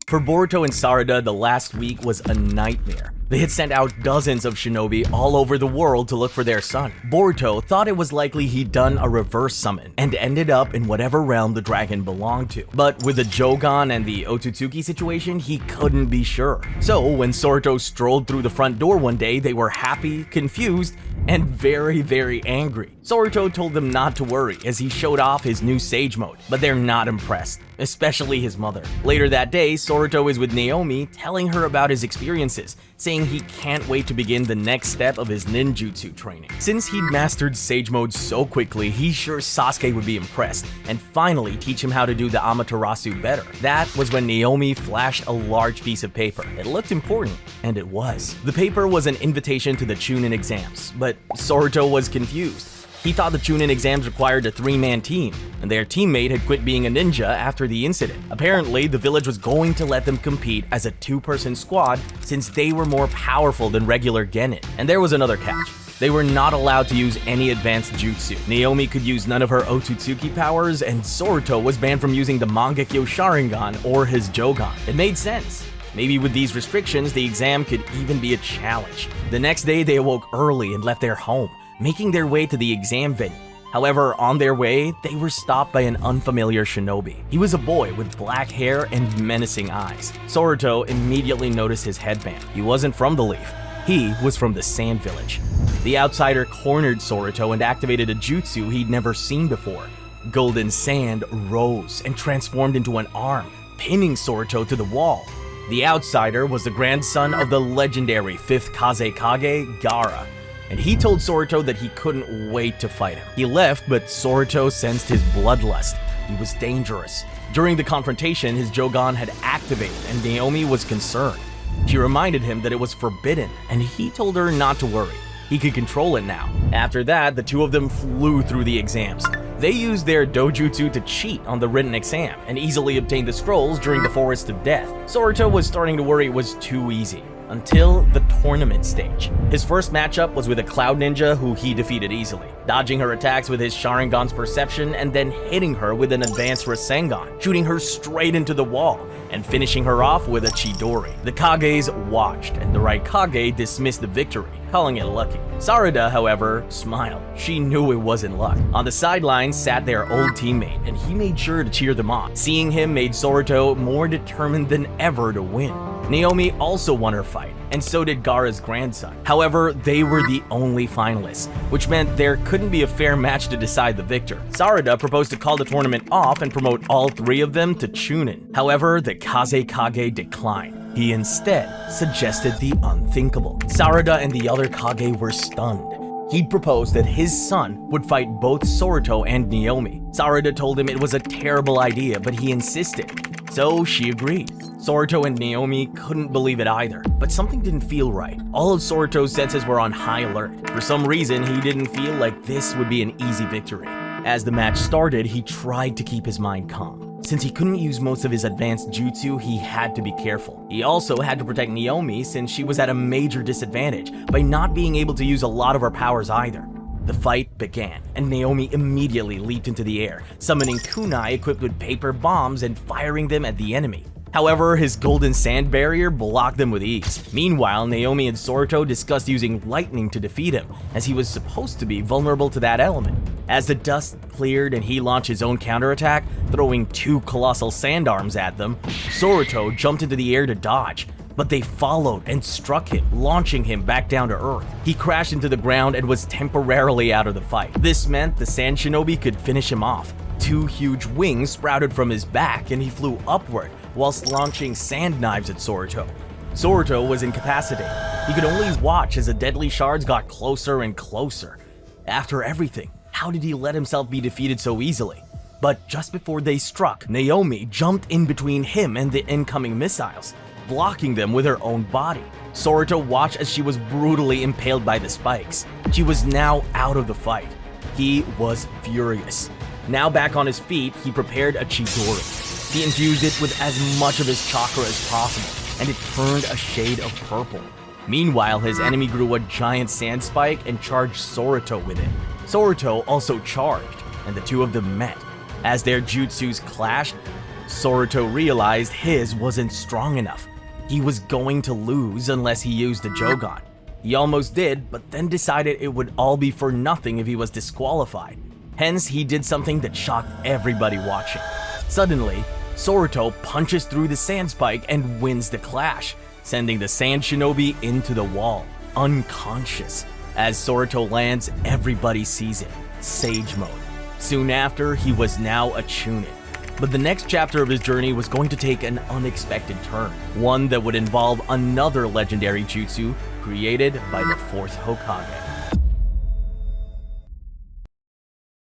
For Boruto and Sarada, the last week was a nightmare. They had sent out dozens of shinobi all over the world to look for their son. Boruto thought it was likely he'd done a reverse summon and ended up in whatever realm the dragon belonged to. But with the Jogan and the Otsutsuki situation, he couldn't be sure. So when Soruto strolled through the front door one day, they were happy, confused, and very, very angry. Soruto told them not to worry as he showed off his new Sage Mode, but they're not impressed, especially his mother. Later that day, Soruto is with Naomi, telling her about his experiences, saying he can't wait to begin the next step of his ninjutsu training. Since he'd mastered Sage Mode so quickly, he's sure Sasuke would be impressed and finally teach him how to do the Amaterasu better. That was when Naomi flashed a large piece of paper. It looked important, and it was. The paper was an invitation to the Chunin exams, but Soruto was confused. He thought the Chunin exams required a 3-man team, and their teammate had quit being a ninja after the incident. Apparently, the village was going to let them compete as a 2-person squad since they were more powerful than regular genin. And there was another catch. They were not allowed to use any advanced jutsu. Naomi could use none of her Otsutsuki powers, and Soruto was banned from using the Mangekyo Sharingan or his Jogan. It made sense. Maybe with these restrictions, the exam could even be a challenge. The next day, they awoke early and left their home, making their way to the exam venue. However, on their way, they were stopped by an unfamiliar shinobi. He was a boy with black hair and menacing eyes. Soruto immediately noticed his headband. He wasn't from the Leaf. He was from the Sand Village. The outsider cornered Soruto and activated a jutsu he'd never seen before. Golden sand rose and transformed into an arm, pinning Soruto to the wall. The outsider was the grandson of the legendary 5th Kazekage, Gaara, and he told Soruto that he couldn't wait to fight him. He left, but Soruto sensed his bloodlust. He was dangerous. During the confrontation, his Jogan had activated, and Naomi was concerned. She reminded him that it was forbidden, and he told her not to worry. He could control it now. After that, the two of them flew through the exams. They used their dojutsu to cheat on the written exam and easily obtained the scrolls during the Forest of Death. Soruto was starting to worry it was too easy, until the tournament stage. His first matchup was with a Cloud Ninja who he defeated easily, dodging her attacks with his Sharingan's perception and then hitting her with an advanced Rasengan, shooting her straight into the wall, and finishing her off with a Chidori. The Kages watched, and the Raikage dismissed the victory, calling it lucky. Sarada, however, smiled. She knew it wasn't luck. On the sidelines sat their old teammate, and he made sure to cheer them on. Seeing him made Soruto more determined than ever to win. Naomi also won her fight, and so did Gaara's grandson. However, they were the only finalists, which meant there couldn't be a fair match to decide the victor. Sarada proposed to call the tournament off and promote all three of them to Chunin. However, the Kazekage declined. He instead suggested the unthinkable. Sarada and the other Kage were stunned. He'd proposed that his son would fight both Soruto and Naomi. Sarada told him it was a terrible idea, but he insisted. So she agreed. Soruto and Naomi couldn't believe it either, but something didn't feel right. All of Soruto's senses were on high alert. For some reason, he didn't feel like this would be an easy victory. As the match started, he tried to keep his mind calm. Since he couldn't use most of his advanced jutsu, he had to be careful. He also had to protect Naomi since she was at a major disadvantage by not being able to use a lot of her powers either. The fight began, and Naomi immediately leaped into the air, summoning kunai equipped with paper bombs and firing them at the enemy. However, his golden sand barrier blocked them with ease. Meanwhile, Naomi and Soruto discussed using lightning to defeat him, as he was supposed to be vulnerable to that element. As the dust cleared and he launched his own counterattack, throwing 2 colossal sand arms at them, Soruto jumped into the air to dodge, but they followed and struck him, launching him back down to earth. He crashed into the ground and was temporarily out of the fight. This meant the sand shinobi could finish him off. 2 huge wings sprouted from his back and he flew upward, whilst launching sand knives at Soruto. Soruto was incapacitated. He could only watch as the deadly shards got closer and closer. After everything, how did he let himself be defeated so easily? But just before they struck, Naomi jumped in between him and the incoming missiles, blocking them with her own body. Soruto watched as she was brutally impaled by the spikes. She was now out of the fight. He was furious. Now back on his feet, he prepared a Chidori. He infused it with as much of his chakra as possible, and it turned a shade of purple. Meanwhile, his enemy grew a giant sand spike and charged Soruto with it. Soruto also charged, and the two of them met. As their jutsus clashed, Soruto realized his wasn't strong enough. He was going to lose unless he used the Jogan. He almost did, but then decided it would all be for nothing if he was disqualified. Hence, he did something that shocked everybody watching. Suddenly, Soruto punches through the sand spike and wins the clash, sending the sand shinobi into the wall, unconscious. As Soruto lands, everybody sees it. Sage mode. Soon after, he was now a Chunin. But the next chapter of his journey was going to take an unexpected turn, one that would involve another legendary jutsu created by the 4th Hokage.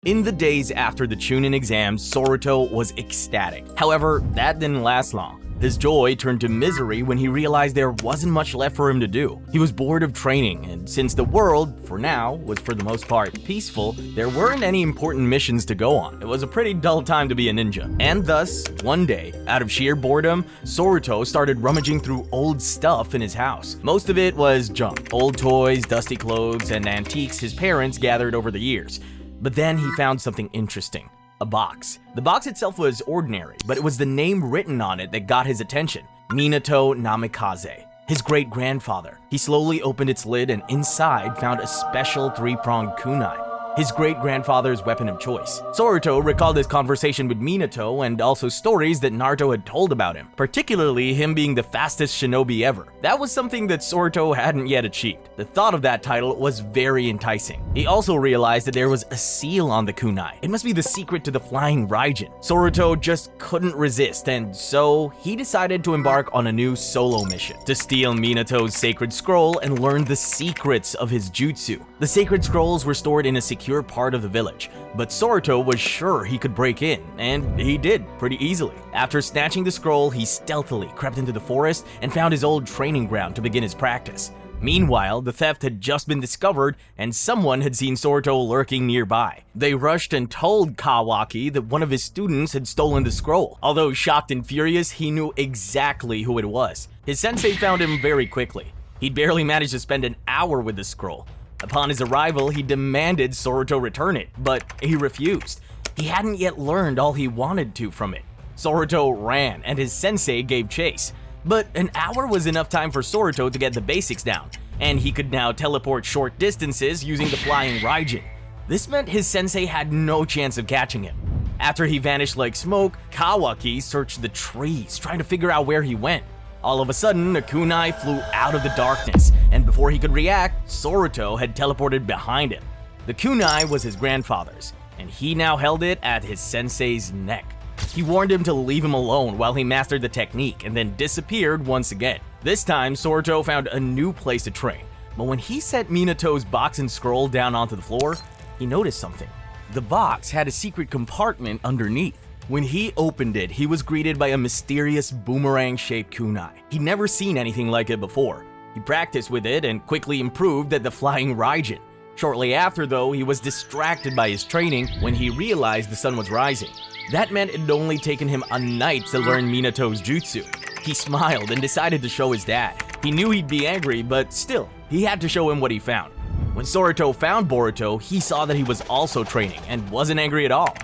In the days after the Chunin exams, Soruto was ecstatic. However, that didn't last long. His joy turned to misery when he realized there wasn't much left for him to do. He was bored of training, and since the world, for now, was for the most part peaceful, there weren't any important missions to go on. It was a pretty dull time to be a ninja. And thus, one day, out of sheer boredom, Soruto started rummaging through old stuff in his house. Most of it was junk, old toys, dusty clothes, and antiques his parents gathered over the years. But then he found something interesting. A box. The box itself was ordinary, but it was the name written on it that got his attention. Minato Namikaze, his great-grandfather. He slowly opened its lid and inside found a special 3-pronged kunai. his great-grandfather's weapon of choice. Soruto recalled his conversation with Minato and also stories that Naruto had told about him, particularly him being the fastest shinobi ever. That was something that Soruto hadn't yet achieved. The thought of that title was very enticing. He also realized that there was a seal on the kunai. It must be the secret to the flying Raijin. Soruto just couldn't resist, and so he decided to embark on a new solo mission to steal Minato's sacred scroll and learn the secrets of his jutsu. The sacred scrolls were stored in a secure part of the village, but Soruto was sure he could break in, and he did pretty easily. After snatching the scroll, he stealthily crept into the forest and found his old training ground to begin his practice. Meanwhile, the theft had just been discovered and someone had seen Soruto lurking nearby. They rushed and told Kawaki that one of his students had stolen the scroll. Although shocked and furious, he knew exactly who it was. His sensei found him very quickly. He'd barely managed to spend an hour with the scroll. Upon his arrival, he demanded Soruto return it, but he refused. He hadn't yet learned all he wanted to from it. Soruto ran, and his sensei gave chase. But an hour was enough time for Soruto to get the basics down, and he could now teleport short distances using the flying Raijin. This meant his sensei had no chance of catching him. After he vanished like smoke, Kawaki searched the trees, trying to figure out where he went. All of a sudden, a kunai flew out of the darkness, and before he could react, Soruto had teleported behind him. The kunai was his grandfather's, and he now held it at his sensei's neck. He warned him to leave him alone while he mastered the technique and then disappeared once again. This time, Soruto found a new place to train, but when he set Minato's box and scroll down onto the floor, he noticed something. The box had a secret compartment underneath. When he opened it, he was greeted by a mysterious boomerang-shaped kunai. He'd never seen anything like it before. He practiced with it and quickly improved at the flying Raijin. Shortly after, though, he was distracted by his training when he realized the sun was rising. That meant it had only taken him a night to learn Minato's jutsu. He smiled and decided to show his dad. He knew he'd be angry, but still, he had to show him what he found. When Soruto found Boruto, he saw that he was also training and wasn't angry at all.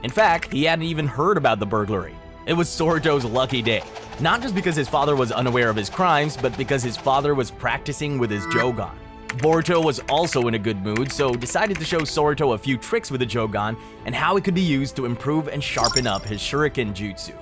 In fact, he hadn't even heard about the burglary. It was Soruto's lucky day, not just because his father was unaware of his crimes, but because his father was practicing with his Jogan. Boruto was also in a good mood, so decided to show Soruto a few tricks with the Jogan and how it could be used to improve and sharpen up his shuriken jutsu.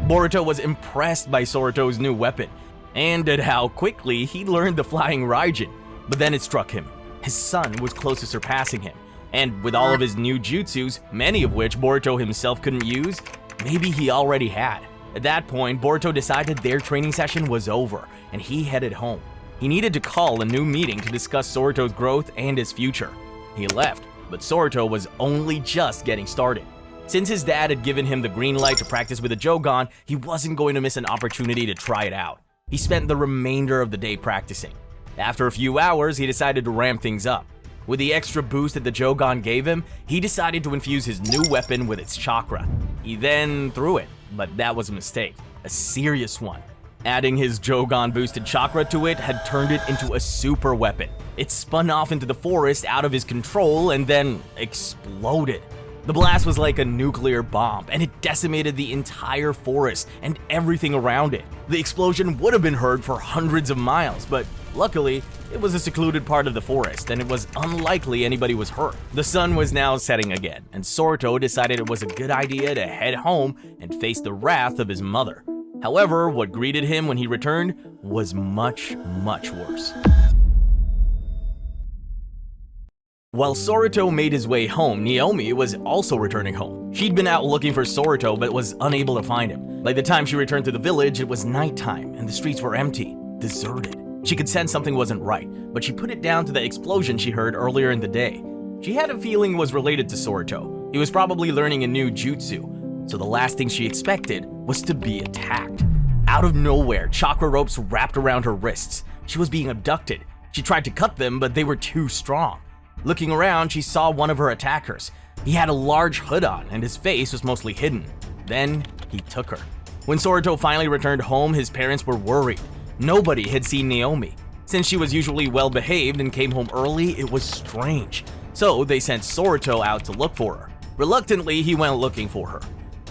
Boruto was impressed by Soruto's new weapon, and at how quickly he learned the flying Raijin. But then it struck him. His son was close to surpassing him, and with all of his new jutsus, many of which Boruto himself couldn't use, maybe he already had. At that point, Boruto decided their training session was over, and he headed home. He needed to call a new meeting to discuss Soruto's growth and his future. He left, but Soruto was only just getting started. Since his dad had given him the green light to practice with the Jogan, he wasn't going to miss an opportunity to try it out. He spent the remainder of the day practicing. After a few hours, he decided to ramp things up. With the extra boost that the Jogan gave him, he decided to infuse his new weapon with its chakra. He then threw it, but that was a mistake, a serious one. Adding his Jogan boosted chakra to it had turned it into a super weapon. It spun off into the forest out of his control and then exploded. The blast was like a nuclear bomb, and it decimated the entire forest and everything around it. The explosion would have been heard for hundreds of miles, but luckily, it was a secluded part of the forest, and it was unlikely anybody was hurt. The sun was now setting again, and Soruto decided it was a good idea to head home and face the wrath of his mother. However, what greeted him when he returned was much, much worse. While Soruto made his way home, Naomi was also returning home. She'd been out looking for Soruto but was unable to find him. By the time she returned to the village, it was nighttime and the streets were empty, deserted. She could sense something wasn't right, but she put it down to the explosion she heard earlier in the day. She had a feeling it was related to Soruto. He was probably learning a new jutsu, so the last thing she expected was to be attacked. Out of nowhere, chakra ropes wrapped around her wrists. She was being abducted. She tried to cut them, but they were too strong. Looking around, she saw one of her attackers. He had a large hood on, and his face was mostly hidden. Then, he took her. When Soruto finally returned home, his parents were worried. Nobody had seen Naomi. Since she was usually well-behaved and came home early, it was strange. So they sent Soruto out to look for her. Reluctantly, he went looking for her.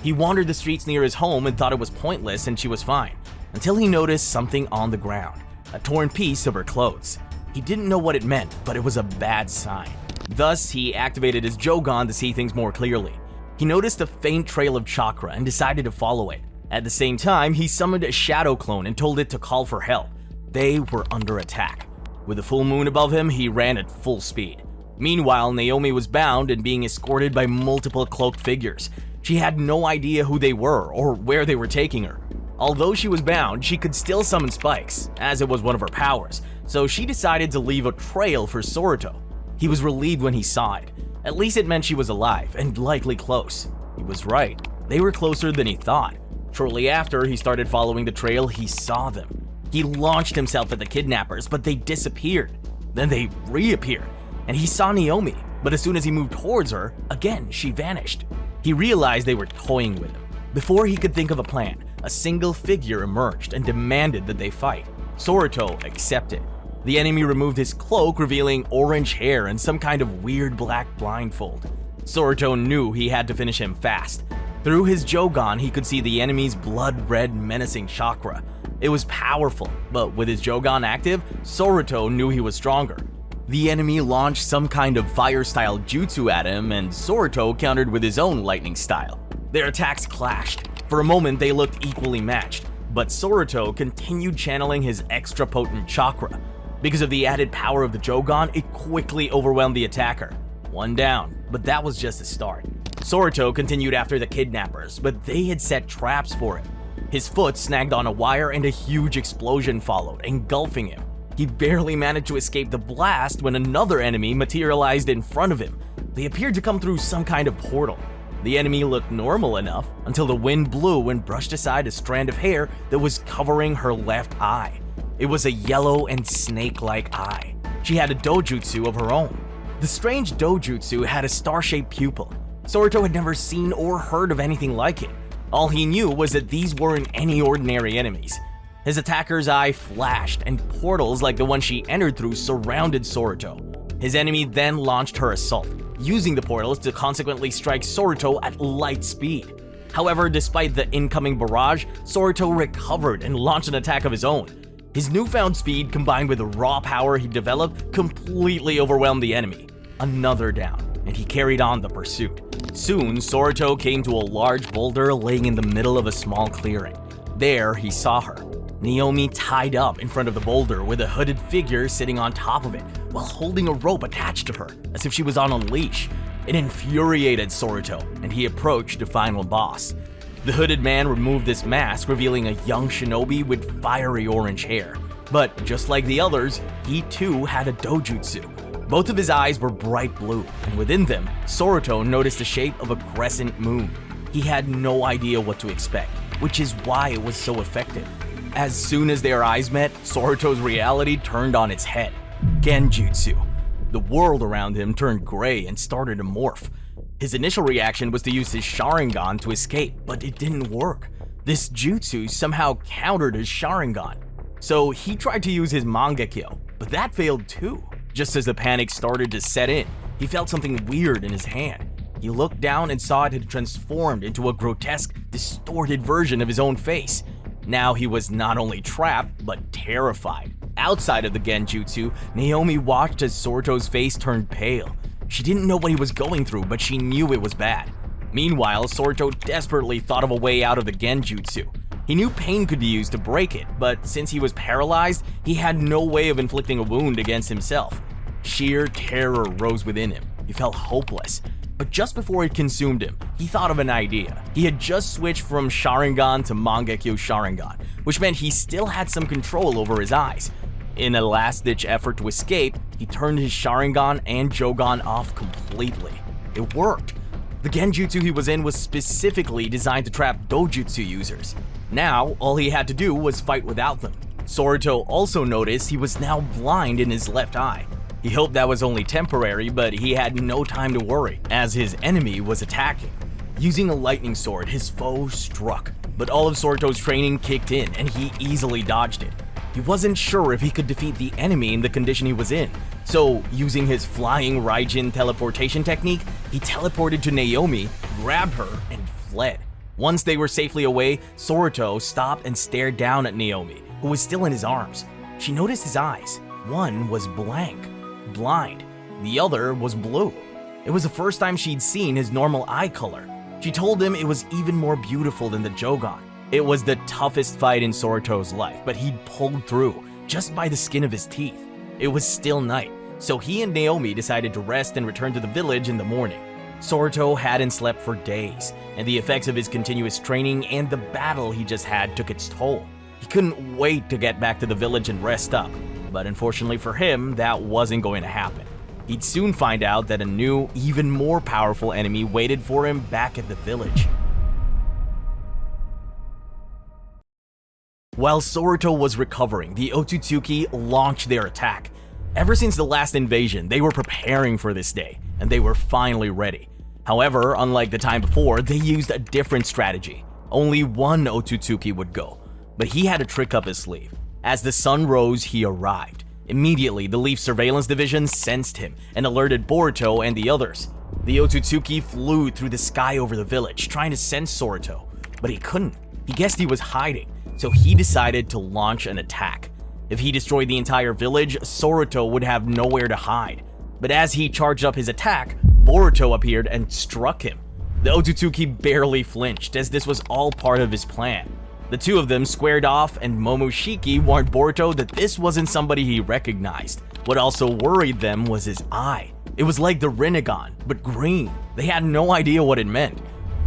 He wandered the streets near his home and thought it was pointless and she was fine, until he noticed something on the ground, a torn piece of her clothes. He didn't know what it meant, but it was a bad sign. Thus, he activated his Jogan to see things more clearly. He noticed a faint trail of chakra and decided to follow it. At the same time, he summoned a shadow clone and told it to call for help. They were under attack. With the full moon above him, he ran at full speed. Meanwhile, Naomi was bound and being escorted by multiple cloaked figures. She had no idea who they were or where they were taking her. Although she was bound, she could still summon spikes, as it was one of her powers, so she decided to leave a trail for Soruto. He was relieved when he saw it. At least it meant she was alive, and likely close. He was right. They were closer than he thought. Shortly after he started following the trail, he saw them. He launched himself at the kidnappers, but they disappeared. Then they reappeared, and he saw Naomi, but as soon as he moved towards her, again she vanished. He realized they were toying with him. Before he could think of a plan, a single figure emerged and demanded that they fight. Soruto accepted. The enemy removed his cloak, revealing orange hair and some kind of weird black blindfold. Soruto knew he had to finish him fast. Through his Jogan, he could see the enemy's blood-red menacing chakra. It was powerful, but with his Jogan active, Soruto knew he was stronger. The enemy launched some kind of fire-style jutsu at him, and Soruto countered with his own lightning style. Their attacks clashed. For a moment, they looked equally matched, but Soruto continued channeling his extra-potent chakra. Because of the added power of the Jogan, it quickly overwhelmed the attacker. One down, but that was just the start. Soruto continued after the kidnappers, but they had set traps for him. His foot snagged on a wire and a huge explosion followed, engulfing him. He barely managed to escape the blast when another enemy materialized in front of him. They appeared to come through some kind of portal. The enemy looked normal enough until the wind blew and brushed aside a strand of hair that was covering her left eye. It was a yellow and snake-like eye. She had a dojutsu of her own. The strange dojutsu had a star-shaped pupil. Soruto had never seen or heard of anything like it. All he knew was that these weren't any ordinary enemies. His attacker's eye flashed, and portals like the one she entered through surrounded Soruto. His enemy then launched her assault, using the portals to consequently strike Soruto at light speed. However, despite the incoming barrage, Soruto recovered and launched an attack of his own. His newfound speed combined with the raw power he developed completely overwhelmed the enemy. Another down, and he carried on the pursuit. Soon, Soruto came to a large boulder laying in the middle of a small clearing. There, he saw her. Naomi tied up in front of the boulder with a hooded figure sitting on top of it while holding a rope attached to her as if she was on a leash. It infuriated Soruto, and he approached the final boss. The hooded man removed his mask, revealing a young shinobi with fiery orange hair. But just like the others, he too had a dojutsu. Both of his eyes were bright blue, and within them, Soruto noticed the shape of a crescent moon. He had no idea what to expect, which is why it was so effective. As soon as their eyes met, Soruto's reality turned on its head. Genjutsu. The world around him turned gray and started to morph. His initial reaction was to use his Sharingan to escape, but it didn't work. This jutsu somehow countered his Sharingan. So he tried to use his Mangekyo, but that failed too. Just as the panic started to set in, he felt something weird in his hand. He looked down and saw it had transformed into a grotesque, distorted version of his own face. Now he was not only trapped, but terrified. Outside of the Genjutsu, Naomi watched as Soruto's face turned pale. She didn't know what he was going through, but she knew it was bad. Meanwhile, Soruto desperately thought of a way out of the Genjutsu. He knew pain could be used to break it, but since he was paralyzed, he had no way of inflicting a wound against himself. Sheer terror rose within him. He felt hopeless. But just before it consumed him, he thought of an idea. He had just switched from Sharingan to Mangekyo Sharingan, which meant he still had some control over his eyes. In a last-ditch effort to escape, he turned his Sharingan and Jogan off completely. It worked. The Genjutsu he was in was specifically designed to trap dojutsu users. Now, all he had to do was fight without them. Soruto also noticed he was now blind in his left eye. He hoped that was only temporary, but he had no time to worry, as his enemy was attacking. Using a lightning sword, his foe struck, but all of Soruto's training kicked in, and he easily dodged it. He wasn't sure if he could defeat the enemy in the condition he was in, so using his flying Raijin teleportation technique, he teleported to Naomi, grabbed her, and fled. Once they were safely away, Soruto stopped and stared down at Naomi, who was still in his arms. She noticed his eyes. One was blank, blind. The other was blue. It was the first time she'd seen his normal eye color. She told him it was even more beautiful than the Jogan. It was the toughest fight in Soruto's life, but he'd pulled through just by the skin of his teeth. It was still night, so he and Naomi decided to rest and return to the village in the morning. Soruto hadn't slept for days, and the effects of his continuous training and the battle he just had took its toll. He couldn't wait to get back to the village and rest up, but unfortunately for him, that wasn't going to happen. He'd soon find out that a new, even more powerful enemy waited for him back at the village. While Soruto was recovering, the Otsutsuki launched their attack. Ever since the last invasion, they were preparing for this day, and they were finally ready. However, unlike the time before, they used a different strategy. Only one Otsutsuki would go, but he had a trick up his sleeve. As the sun rose, he arrived. Immediately, the Leaf Surveillance Division sensed him and alerted Boruto and the others. The Otsutsuki flew through the sky over the village, trying to sense Soruto, but he couldn't. He guessed he was hiding, so he decided to launch an attack. If he destroyed the entire village, Soruto would have nowhere to hide. But as he charged up his attack, Boruto appeared and struck him. The Otsutsuki barely flinched, as this was all part of his plan. The two of them squared off, and Momoshiki warned Boruto that this wasn't somebody he recognized. What also worried them was his eye. It was like the Rinnegan, but green. They had no idea what it meant.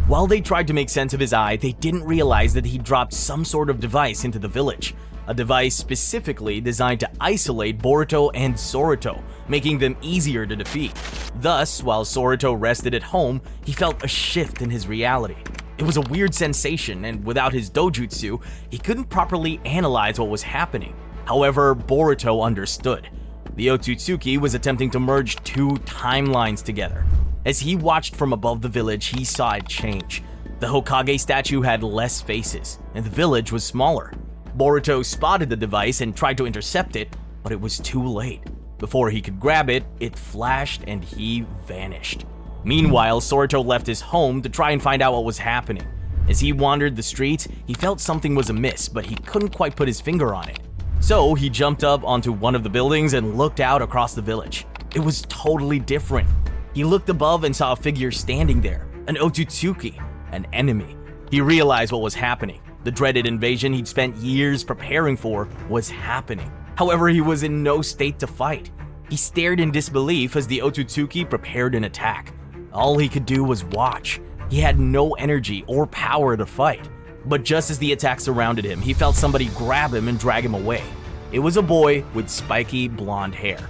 While they tried to make sense of his eye, they didn't realize that he dropped some sort of device into the village. A device specifically designed to isolate Boruto and Soruto, making them easier to defeat. Thus, while Soruto rested at home, he felt a shift in his reality. It was a weird sensation, and without his dojutsu, he couldn't properly analyze what was happening. However, Boruto understood. The Otsutsuki was attempting to merge two timelines together. As he watched from above the village, he saw it change. The Hokage statue had less faces, and the village was smaller. Boruto spotted the device and tried to intercept it, but it was too late. Before he could grab it, it flashed and he vanished. Meanwhile, Soruto left his home to try and find out what was happening. As he wandered the streets, he felt something was amiss, but he couldn't quite put his finger on it. So he jumped up onto one of the buildings and looked out across the village. It was totally different. He looked above and saw a figure standing there, an Otsutsuki, an enemy. He realized what was happening. The dreaded invasion he'd spent years preparing for was happening. However, he was in no state to fight. He stared in disbelief as the Otsutsuki prepared an attack. All he could do was watch. He had no energy or power to fight. But just as the attack surrounded him, he felt somebody grab him and drag him away. It was a boy with spiky blonde hair.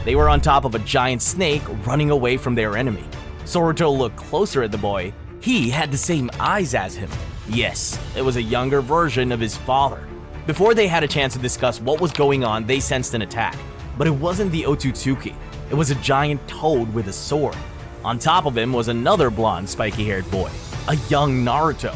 They were on top of a giant snake running away from their enemy. Soruto looked closer at the boy. He had the same eyes as him. Yes, it was a younger version of his father. Before they had a chance to discuss what was going on, they sensed an attack. But it wasn't the Otsutsuki. It was a giant toad with a sword. On top of him was another blonde, spiky-haired boy, a young Naruto.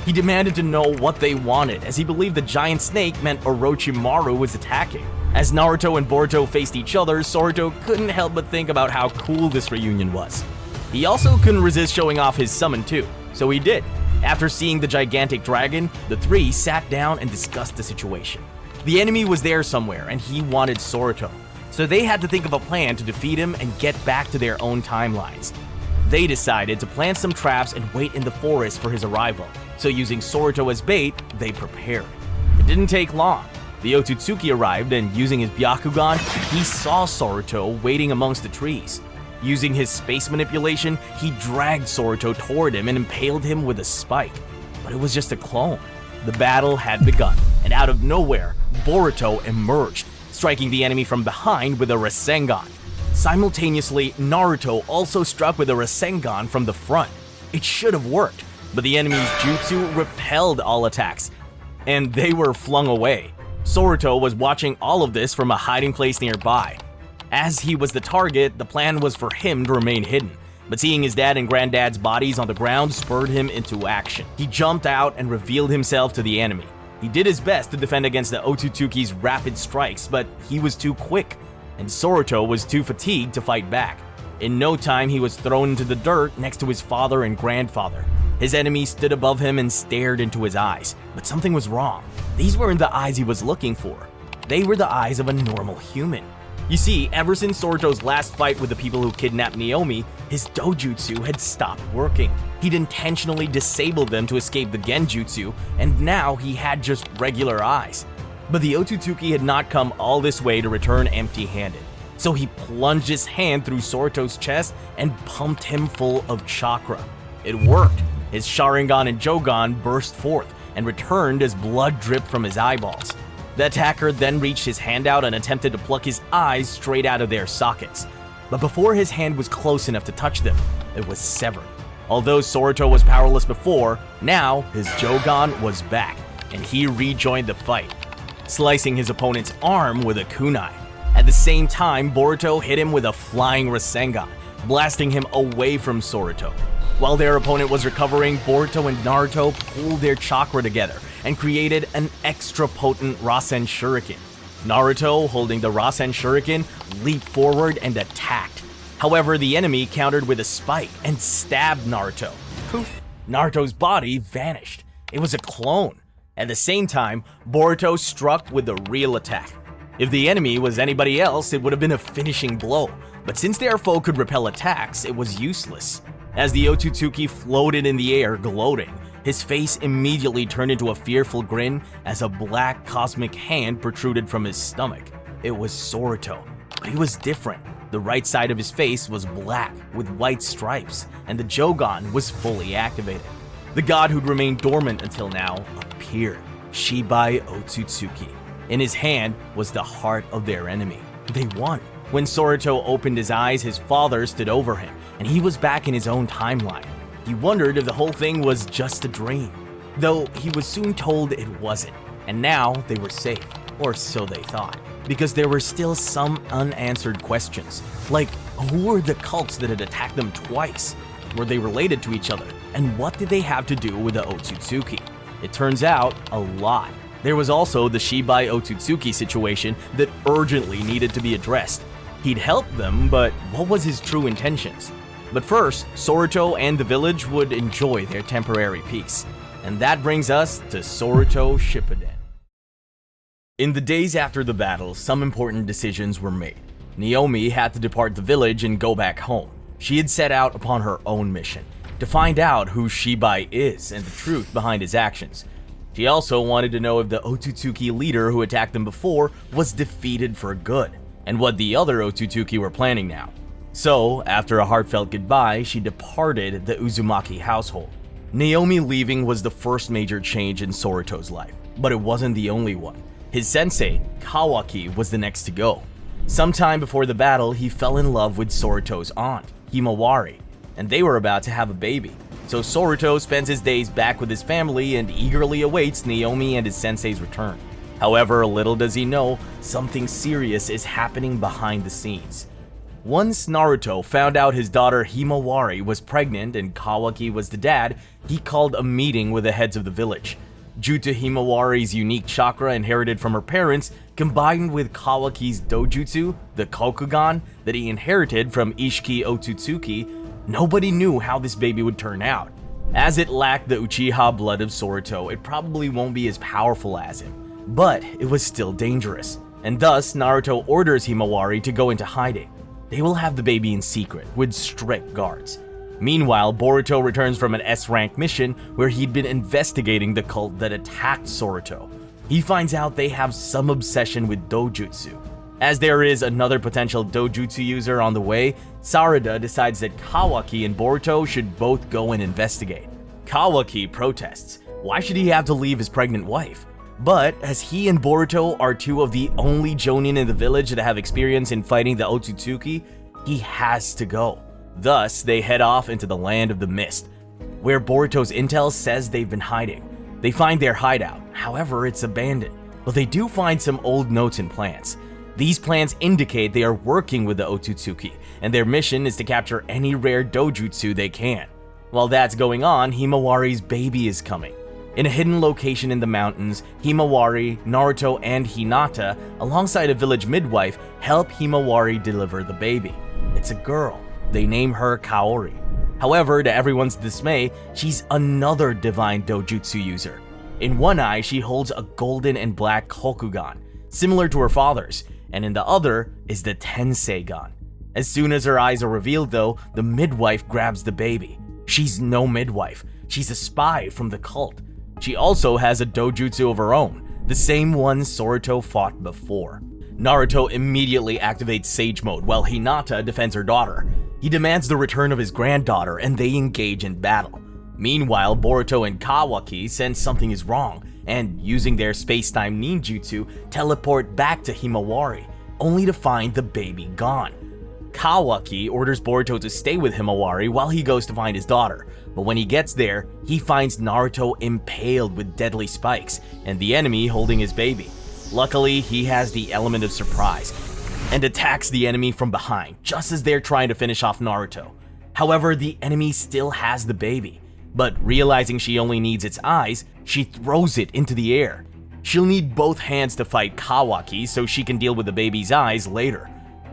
He demanded to know what they wanted, as he believed the giant snake meant Orochimaru was attacking. As Naruto and Boruto faced each other, Soruto couldn't help but think about how cool this reunion was. He also couldn't resist showing off his summon too, so he did. After seeing the gigantic dragon, the three sat down and discussed the situation. The enemy was there somewhere, and he wanted Soruto, so they had to think of a plan to defeat him and get back to their own timelines. They decided to plant some traps and wait in the forest for his arrival, so using Soruto as bait, they prepared. It didn't take long. The Otsutsuki arrived, and using his Byakugan, he saw Soruto waiting amongst the trees. Using his space manipulation, he dragged Soruto toward him and impaled him with a spike. But it was just a clone. The battle had begun, and out of nowhere, Boruto emerged, striking the enemy from behind with a Rasengan. Simultaneously, Naruto also struck with a Rasengan from the front. It should have worked, but the enemy's jutsu repelled all attacks, and they were flung away. Soruto was watching all of this from a hiding place nearby. As he was the target, the plan was for him to remain hidden, but seeing his dad and granddad's bodies on the ground spurred him into action. He jumped out and revealed himself to the enemy. He did his best to defend against the Otsutsuki's rapid strikes, but he was too quick, and Soruto was too fatigued to fight back. In no time, he was thrown into the dirt next to his father and grandfather. His enemy stood above him and stared into his eyes, but something was wrong. These weren't the eyes he was looking for. They were the eyes of a normal human. You see, ever since Soruto's last fight with the people who kidnapped Naomi, his dojutsu had stopped working. He'd intentionally disabled them to escape the genjutsu, and now he had just regular eyes. But the Otsutsuki had not come all this way to return empty-handed. So he plunged his hand through Soruto's chest and pumped him full of chakra. It worked. His Sharingan and Jogan burst forth and returned as blood dripped from his eyeballs. The attacker then reached his hand out and attempted to pluck his eyes straight out of their sockets. But before his hand was close enough to touch them, it was severed. Although Soruto was powerless before, now his Jogan was back, and he rejoined the fight, slicing his opponent's arm with a kunai. At the same time, Boruto hit him with a flying Rasengan, blasting him away from Soruto. While their opponent was recovering, Boruto and Naruto pulled their chakra together and created an extra potent Rasen Shuriken. Naruto, holding the Rasen Shuriken, leaped forward and attacked. However, the enemy countered with a spike and stabbed Naruto. Poof! Naruto's body vanished. It was a clone. At the same time, Boruto struck with the real attack. If the enemy was anybody else, it would have been a finishing blow, but since their foe could repel attacks, it was useless. As the Otsutsuki floated in the air, gloating, his face immediately turned into a fearful grin as a black cosmic hand protruded from his stomach. It was Soruto, but he was different. The right side of his face was black with white stripes, and the Jogan was fully activated. The god who'd remained dormant until now appeared, Shibai Otsutsuki. In his hand was the heart of their enemy. They won. When Soruto opened his eyes, his father stood over him, and he was back in his own timeline. He wondered if the whole thing was just a dream, though he was soon told it wasn't, and now they were safe, or so they thought, because there were still some unanswered questions, like who were the cults that had attacked them twice? Were they related to each other? And what did they have to do with the Otsutsuki? It turns out, a lot. There was also the Shibai Otsutsuki situation that urgently needed to be addressed. He'd helped them, but what was his true intentions? But first, Soruto and the village would enjoy their temporary peace. And that brings us to Soruto Shippuden. In the days after the battle, some important decisions were made. Naomi had to depart the village and go back home. She had set out upon her own mission, to find out who Shibai is and the truth behind his actions. She also wanted to know if the Otsutsuki leader who attacked them before was defeated for good, and what the other Otsutsuki were planning now. So, after a heartfelt goodbye, she departed the Uzumaki household. Naomi leaving was the first major change in Soruto's life, but it wasn't the only one. His sensei, Kawaki, was the next to go. Sometime before the battle, he fell in love with Soruto's aunt, Himawari, and they were about to have a baby. So Soruto spends his days back with his family and eagerly awaits Naomi and his sensei's return. However, little does he know, something serious is happening behind the scenes. Once Naruto found out his daughter Himawari was pregnant and Kawaki was the dad, he called a meeting with the heads of the village. Due to Himawari's unique chakra inherited from her parents, combined with Kawaki's dojutsu, the Kokugan, that he inherited from Ishiki Otsutsuki, nobody knew how this baby would turn out. As it lacked the Uchiha blood of Soruto, it probably won't be as powerful as him, but it was still dangerous, and thus Naruto orders Himawari to go into hiding. They will have the baby in secret, with strict guards. Meanwhile, Boruto returns from an S-rank mission where he'd been investigating the cult that attacked Soruto. He finds out they have some obsession with dojutsu. As there is another potential dojutsu user on the way, Sarada decides that Kawaki and Boruto should both go and investigate. Kawaki protests. Why should he have to leave his pregnant wife? But as he and Boruto are two of the only Jonin in the village that have experience in fighting the Otsutsuki, he has to go. Thus, they head off into the land of the mist, where Boruto's intel says they've been hiding. They find their hideout, however it's abandoned, but they do find some old notes and plans. These plans indicate they are working with the Otsutsuki, and their mission is to capture any rare dojutsu they can. While that's going on, Himawari's baby is coming. In a hidden location in the mountains, Himawari, Naruto, and Hinata, alongside a village midwife, help Himawari deliver the baby. It's a girl. They name her Kaori. However, to everyone's dismay, she's another divine dojutsu user. In one eye, she holds a golden and black Kokugan, similar to her father's. and in the other is the Tensei gun. As soon as her eyes are revealed though, the midwife grabs the baby. She's no midwife, she's a spy from the cult. She also has a dojutsu of her own, the same one Soruto fought before. Naruto immediately activates Sage Mode while Hinata defends her daughter. He demands the return of his granddaughter and they engage in battle. Meanwhile, Boruto and Kawaki sense something is wrong and, using their space-time ninjutsu, teleport back to Himawari, only to find the baby gone. Kawaki orders Boruto to stay with Himawari while he goes to find his daughter, but when he gets there, he finds Naruto impaled with deadly spikes and the enemy holding his baby. Luckily, he has the element of surprise and attacks the enemy from behind just as they're trying to finish off Naruto. However, the enemy still has the baby, but realizing she only needs its eyes, she throws it into the air. She'll need both hands to fight Kawaki so she can deal with the baby's eyes later.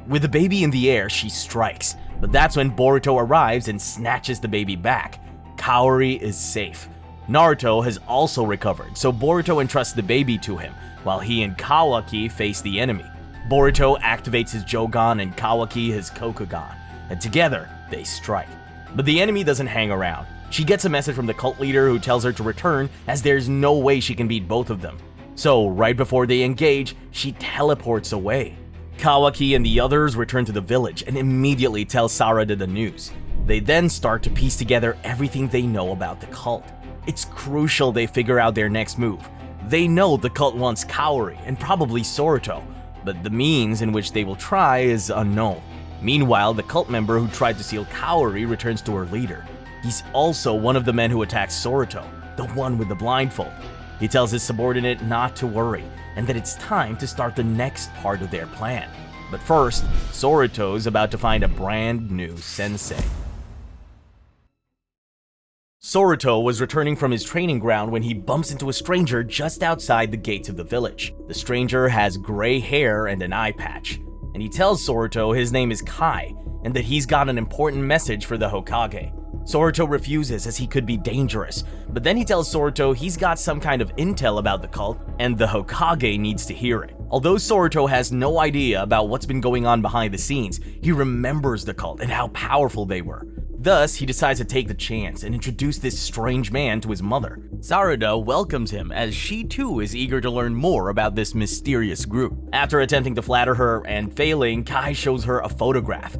With the baby in the air, she strikes, but that's when Boruto arrives and snatches the baby back. Kaori is safe. Naruto has also recovered, so Boruto entrusts the baby to him, while he and Kawaki face the enemy. Boruto activates his Jogan and Kawaki his Kokugan, and together they strike. But the enemy doesn't hang around. She gets a message from the cult leader who tells her to return as there's no way she can beat both of them. So right before they engage, she teleports away. Kawaki and the others return to the village and immediately tell Sarada the news. They then start to piece together everything they know about the cult. It's crucial they figure out their next move. They know the cult wants Kaori and probably Soruto, but the means in which they will try is unknown. Meanwhile, the cult member who tried to steal Kaori returns to her leader. He's also one of the men who attacked Soruto, the one with the blindfold. He tells his subordinate not to worry, and that it's time to start the next part of their plan. But first, Soruto's about to find a brand new sensei. Soruto was returning from his training ground when he bumps into a stranger just outside the gates of the village. The stranger has gray hair and an eye patch, and he tells Soruto his name is Kai, and that he's got an important message for the Hokage. Soruto refuses as he could be dangerous, but then he tells Soruto he's got some kind of intel about the cult and the Hokage needs to hear it. Although Soruto has no idea about what's been going on behind the scenes, he remembers the cult and how powerful they were. Thus, he decides to take the chance and introduce this strange man to his mother. Sarada welcomes him as she too is eager to learn more about this mysterious group. After attempting to flatter her and failing, Kai shows her a photograph.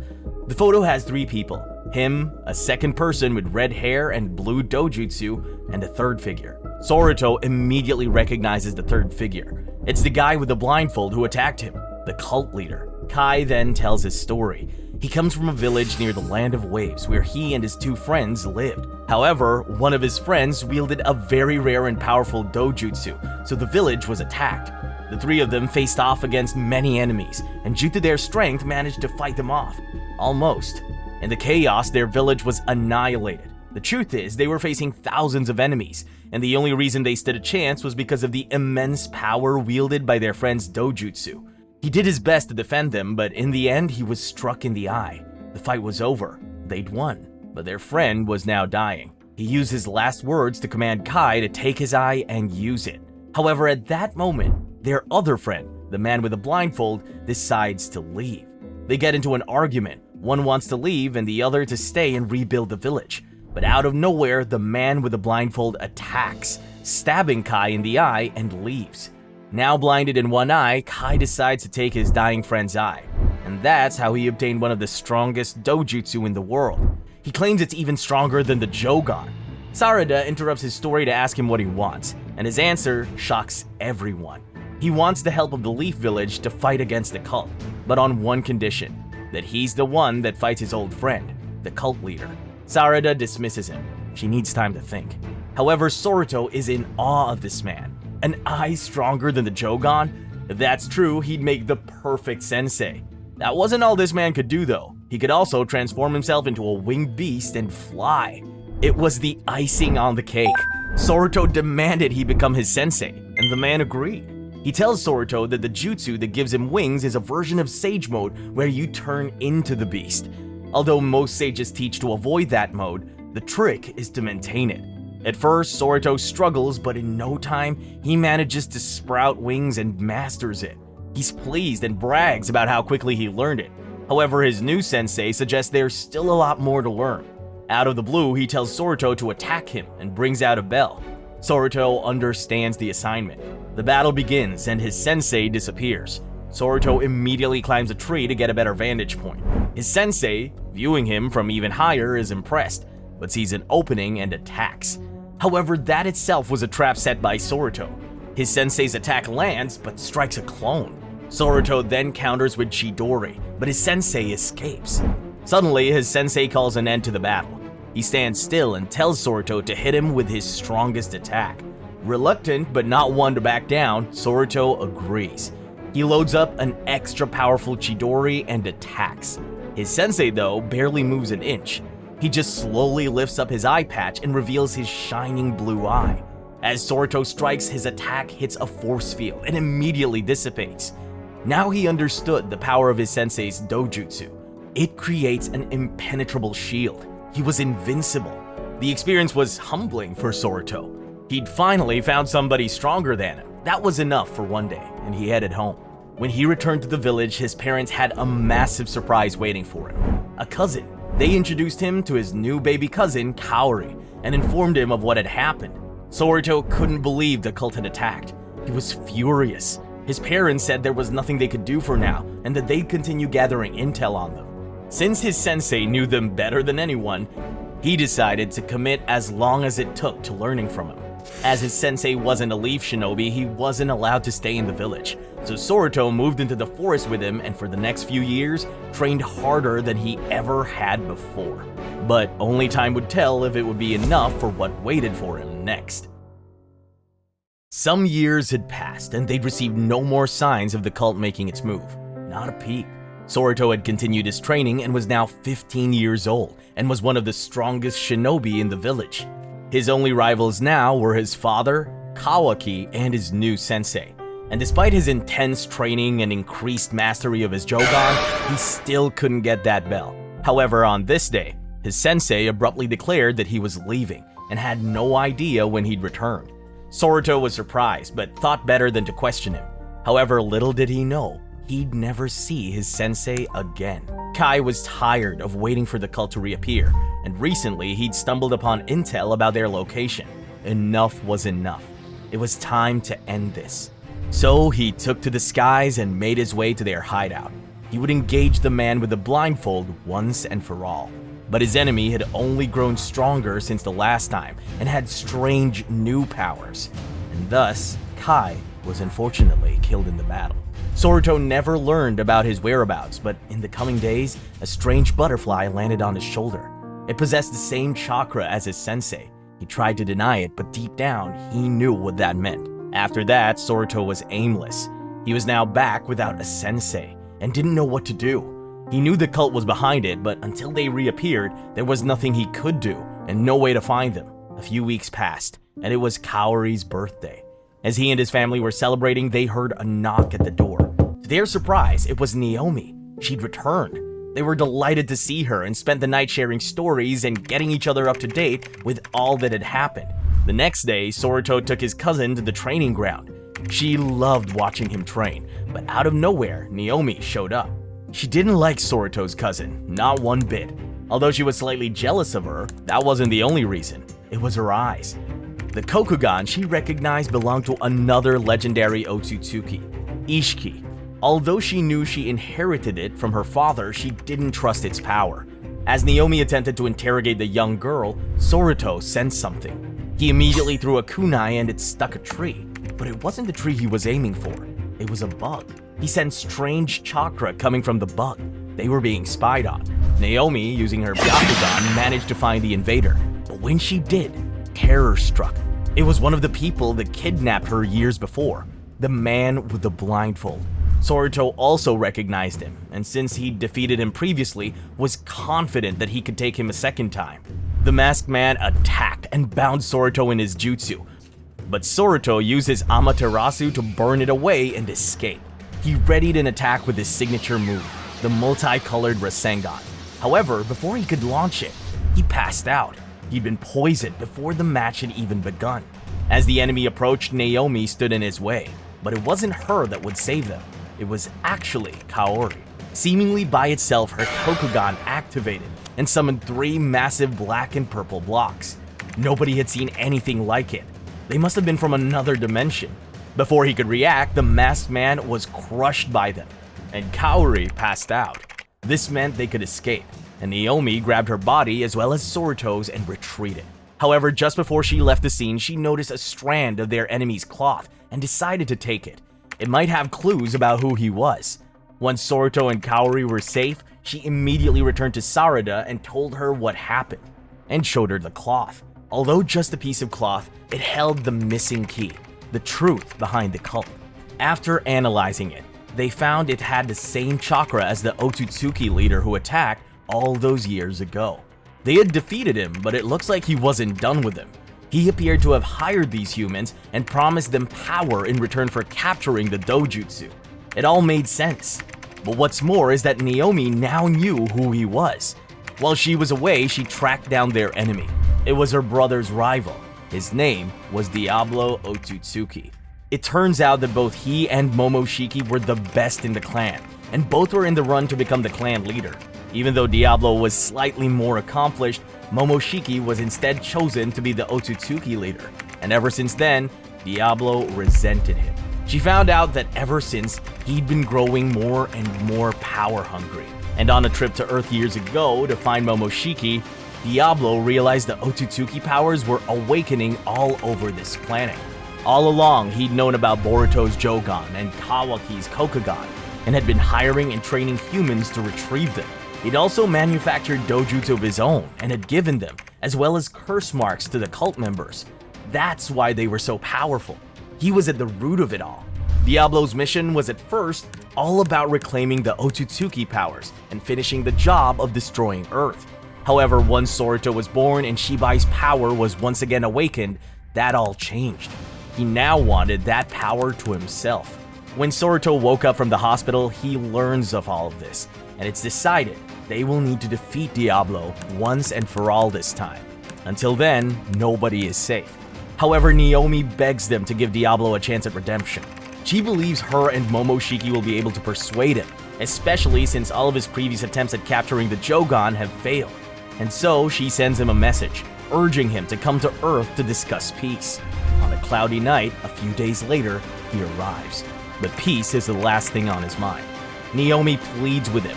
The photo has 3 people. Him, a second person with red hair and blue dojutsu, and a third figure. Soruto immediately recognizes the third figure. It's the guy with the blindfold who attacked him, the cult leader. Kai then tells his story. He comes from a village near the Land of Waves where he and his 2 friends lived. However, one of his friends wielded a very rare and powerful dojutsu, so the village was attacked. The 3 of them faced off against many enemies, and due to their strength managed to fight them off. Almost. In the chaos, their village was annihilated. The truth is, they were facing thousands of enemies, and the only reason they stood a chance was because of the immense power wielded by their friend's dojutsu. He did his best to defend them, but in the end, he was struck in the eye. The fight was over. They'd won, but their friend was now dying. He used his last words to command Kai to take his eye and use it. However, at that moment, their other friend, the man with the blindfold, decides to leave. They get into an argument. One wants to leave and the other to stay and rebuild the village. But out of nowhere, the man with the blindfold attacks, stabbing Kai in the eye and leaves. Now blinded in one eye, Kai decides to take his dying friend's eye. And that's how he obtained one of the strongest dojutsu in the world. He claims it's even stronger than the Jogan. Sarada interrupts his story to ask him what he wants, and his answer shocks everyone. He wants the help of the Leaf Village to fight against the cult, but on one condition, that he's the one that fights his old friend, the cult leader. Sarada dismisses him. She needs time to think. However, Soruto is in awe of this man. An eye stronger than the Jogan? If that's true, he'd make the perfect sensei. That wasn't all this man could do though. He could also transform himself into a winged beast and fly. It was the icing on the cake. Soruto demanded he become his sensei, and the man agreed. He tells Soruto that the jutsu that gives him wings is a version of Sage Mode where you turn into the beast. Although most sages teach to avoid that mode, the trick is to maintain it. At first, Soruto struggles, but in no time, he manages to sprout wings and masters it. He's pleased and brags about how quickly he learned it. However, his new sensei suggests there's still a lot more to learn. Out of the blue, he tells Soruto to attack him and brings out a bell. Soruto understands the assignment. The battle begins and his sensei disappears. Soruto immediately climbs a tree to get a better vantage point. His sensei, viewing him from even higher, is impressed, but sees an opening and attacks. However, that itself was a trap set by Soruto. His sensei's attack lands, but strikes a clone. Soruto then counters with Chidori, but his sensei escapes. Suddenly, his sensei calls an end to the battle. He stands still and tells Soruto to hit him with his strongest attack. Reluctant but not one to back down, Soruto agrees. He loads up an extra powerful Chidori and attacks. His sensei, though, barely moves an inch. He just slowly lifts up his eye patch and reveals his shining blue eye. As Soruto strikes, his attack hits a force field and immediately dissipates. Now he understood the power of his sensei's dojutsu. It creates an impenetrable shield. He was invincible. The experience was humbling for Soruto. He'd finally found somebody stronger than him. That was enough for one day, and he headed home. When he returned to the village, his parents had a massive surprise waiting for him. A cousin. They introduced him to his new baby cousin, Kaori, and informed him of what had happened. Soruto couldn't believe the cult had attacked. He was furious. His parents said there was nothing they could do for now, and that they'd continue gathering intel on them. Since his sensei knew them better than anyone, he decided to commit as long as it took to learning from him. As his sensei wasn't a leaf shinobi, he wasn't allowed to stay in the village, so Soruto moved into the forest with him and for the next few years, trained harder than he ever had before. But only time would tell if it would be enough for what waited for him next. Some years had passed and they'd received no more signs of the cult making its move. Not a peep. Soruto had continued his training and was now 15 years old and was one of the strongest shinobi in the village. His only rivals now were his father, Kawaki, and his new sensei. And despite his intense training and increased mastery of his Jogan, he still couldn't get that bell. However, on this day, his sensei abruptly declared that he was leaving and had no idea when he'd return. Soruto was surprised, but thought better than to question him. However, little did he know, he'd never see his sensei again. Kai was tired of waiting for the cult to reappear, and recently he'd stumbled upon intel about their location. Enough was enough. It was time to end this. So he took to the skies and made his way to their hideout. He would engage the man with the blindfold once and for all. But his enemy had only grown stronger since the last time and had strange new powers. And thus, Kai was unfortunately killed in the battle. Soruto never learned about his whereabouts, but in the coming days, a strange butterfly landed on his shoulder. It possessed the same chakra as his sensei. He tried to deny it, but deep down, he knew what that meant. After that, Soruto was aimless. He was now back without a sensei, and didn't know what to do. He knew the cult was behind it, but until they reappeared, there was nothing he could do, and no way to find them. A few weeks passed, and it was Kaori's birthday. As he and his family were celebrating, they heard a knock at the door. To their surprise, it was Naomi. She'd returned. They were delighted to see her and spent the night sharing stories and getting each other up to date with all that had happened. The next day, Soruto took his cousin to the training ground. She loved watching him train, but out of nowhere, Naomi showed up. She didn't like Soruto's cousin, not one bit. Although she was slightly jealous of her, that wasn't the only reason. It was her eyes. The Kokugan she recognized belonged to another legendary Otsutsuki, Ishiki. Although she knew she inherited it from her father, she didn't trust its power. As Naomi attempted to interrogate the young girl, Soruto sensed something. He immediately threw a kunai and it stuck a tree. But it wasn't the tree he was aiming for. It was a bug. He sensed strange chakra coming from the bug. They were being spied on. Naomi, using her Byakugan, managed to find the invader. But when she did, terror struck. It was one of the people that kidnapped her years before. The man with the blindfold. Soruto also recognized him, and since he'd defeated him previously, was confident that he could take him a second time. The masked man attacked and bound Soruto in his jutsu. But Soruto used his Amaterasu to burn it away and escape. He readied an attack with his signature move, the multicolored Rasengan. However, before he could launch it, he passed out. He'd been poisoned before the match had even begun. As the enemy approached, Naomi stood in his way, but it wasn't her that would save them. it was actually Kaori. Seemingly by itself, her Kokugan activated and summoned 3 massive black and purple blocks. Nobody had seen anything like it. They must have been from another dimension. Before he could react, the masked man was crushed by them, and Kaori passed out. This meant they could escape, and Naomi grabbed her body as well as Soruto's and retreated. However, just before she left the scene, she noticed a strand of their enemy's cloth and decided to take it. It might have clues about who he was. Once Soruto and Kaori were safe, she immediately returned to Sarada and told her what happened, and showed her the cloth. Although just a piece of cloth, it held the missing key, the truth behind the cult. After analyzing it, they found it had the same chakra as the Otsutsuki leader who attacked all those years ago. They had defeated him, but it looks like he wasn't done with them. He appeared to have hired these humans and promised them power in return for capturing the dojutsu. It all made sense. But what's more is that Naomi now knew who he was. While she was away, she tracked down their enemy. It was her brother's rival. His name was Diablo Otsutsuki. It turns out that both he and Momoshiki were the best in the clan, and both were in the run to become the clan leader. Even though Diablo was slightly more accomplished, Momoshiki was instead chosen to be the Otsutsuki leader, and ever since then, Diablo resented him. She found out that ever since, he'd been growing more and more power hungry, and on a trip to Earth years ago to find Momoshiki, Diablo realized the Otsutsuki powers were awakening all over this planet. All along, he'd known about Boruto's Jogan and Kawaki's Kokugan, and had been hiring and training humans to retrieve them. He'd also manufactured dojutsu of his own and had given them, as well as curse marks to the cult members. That's why they were so powerful. He was at the root of it all. Diablo's mission was at first all about reclaiming the Otsutsuki powers and finishing the job of destroying Earth. However, once Soruto was born and Shibai's power was once again awakened, that all changed. He now wanted that power to himself. When Soruto woke up from the hospital, he learns of all of this, and it's decided they will need to defeat Diablo once and for all this time. Until then, nobody is safe. However, Naomi begs them to give Diablo a chance at redemption. She believes her and Momoshiki will be able to persuade him, especially since all of his previous attempts at capturing the Jogan have failed. And so she sends him a message, urging him to come to Earth to discuss peace. On a cloudy night, a few days later, he arrives. But peace is the last thing on his mind. Naomi pleads with him,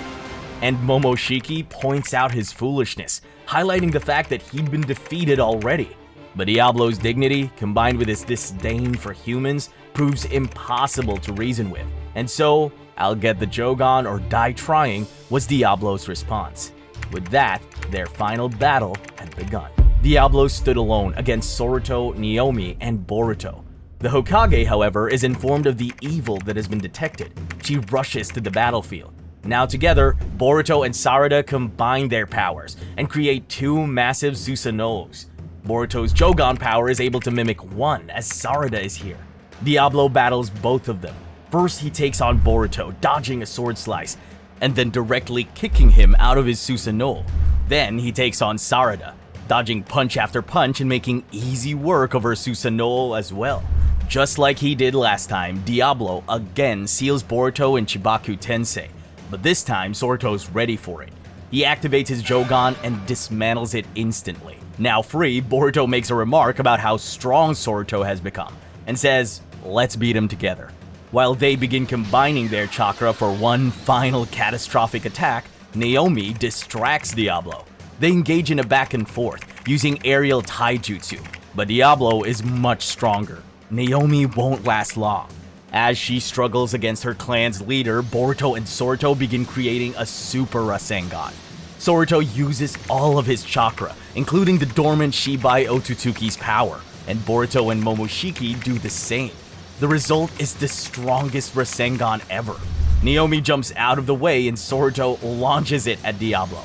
and Momoshiki points out his foolishness, highlighting the fact that he'd been defeated already. But Diablo's dignity, combined with his disdain for humans, proves impossible to reason with. And so, "I'll get the Jogan or die trying," was Diablo's response. With that, their final battle had begun. Diablo stood alone against Soruto, Naomi, and Boruto. The Hokage, however, is informed of the evil that has been detected. She rushes to the battlefield. Now together, Boruto and Sarada combine their powers and create 2 massive Susanos. Boruto's Jogan power is able to mimic one, as Sarada is here. Diablo battles both of them. First, he takes on Boruto, dodging a sword slice, and then directly kicking him out of his Susanoo. Then he takes on Sarada, dodging punch after punch and making easy work of her Susanoo as well. Just like he did last time, Diablo again seals Boruto in Chibaku Tensei, but this time Soruto's ready for it. He activates his Jogan and dismantles it instantly. Now free, Boruto makes a remark about how strong Soruto has become, and says, "Let's beat him together." While they begin combining their chakra for one final catastrophic attack, Naomi distracts Diablo. They engage in a back and forth, using aerial taijutsu, but Diablo is much stronger. Naomi won't last long. As she struggles against her clan's leader, Boruto and Soruto begin creating a Super Rasengan. Soruto uses all of his chakra, including the dormant Shibai Otsutsuki's power, and Boruto and Momoshiki do the same. The result is the strongest Rasengan ever. Naomi jumps out of the way and Soruto launches it at Diablo.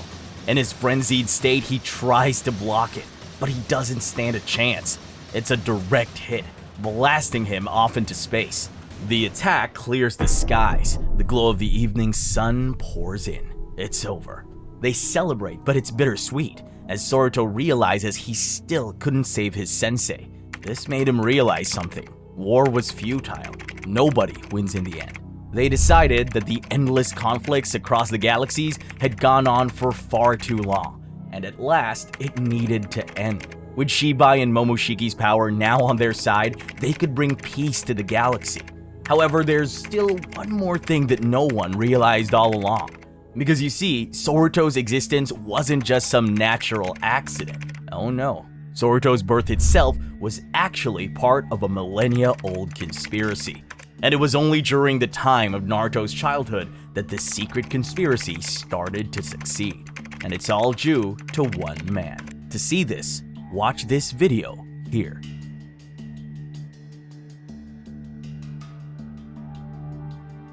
In his frenzied state, he tries to block it, but he doesn't stand a chance. It's a direct hit, blasting him off into space. The attack clears the skies. The glow of the evening sun pours in. It's over. They celebrate, but it's bittersweet, as Soruto realizes he still couldn't save his sensei. This made him realize something. War was futile. Nobody wins in the end. They decided that the endless conflicts across the galaxies had gone on for far too long, and at last it needed to end. With Shibai and Momoshiki's power now on their side, they could bring peace to the galaxy. However, there's still one more thing that no one realized all along. Because you see, Soruto's existence wasn't just some natural accident. Oh no. Soruto's birth itself was actually part of a millennia-old conspiracy. And it was only during the time of Naruto's childhood that the secret conspiracy started to succeed. And it's all due to one man. To see this, watch this video here.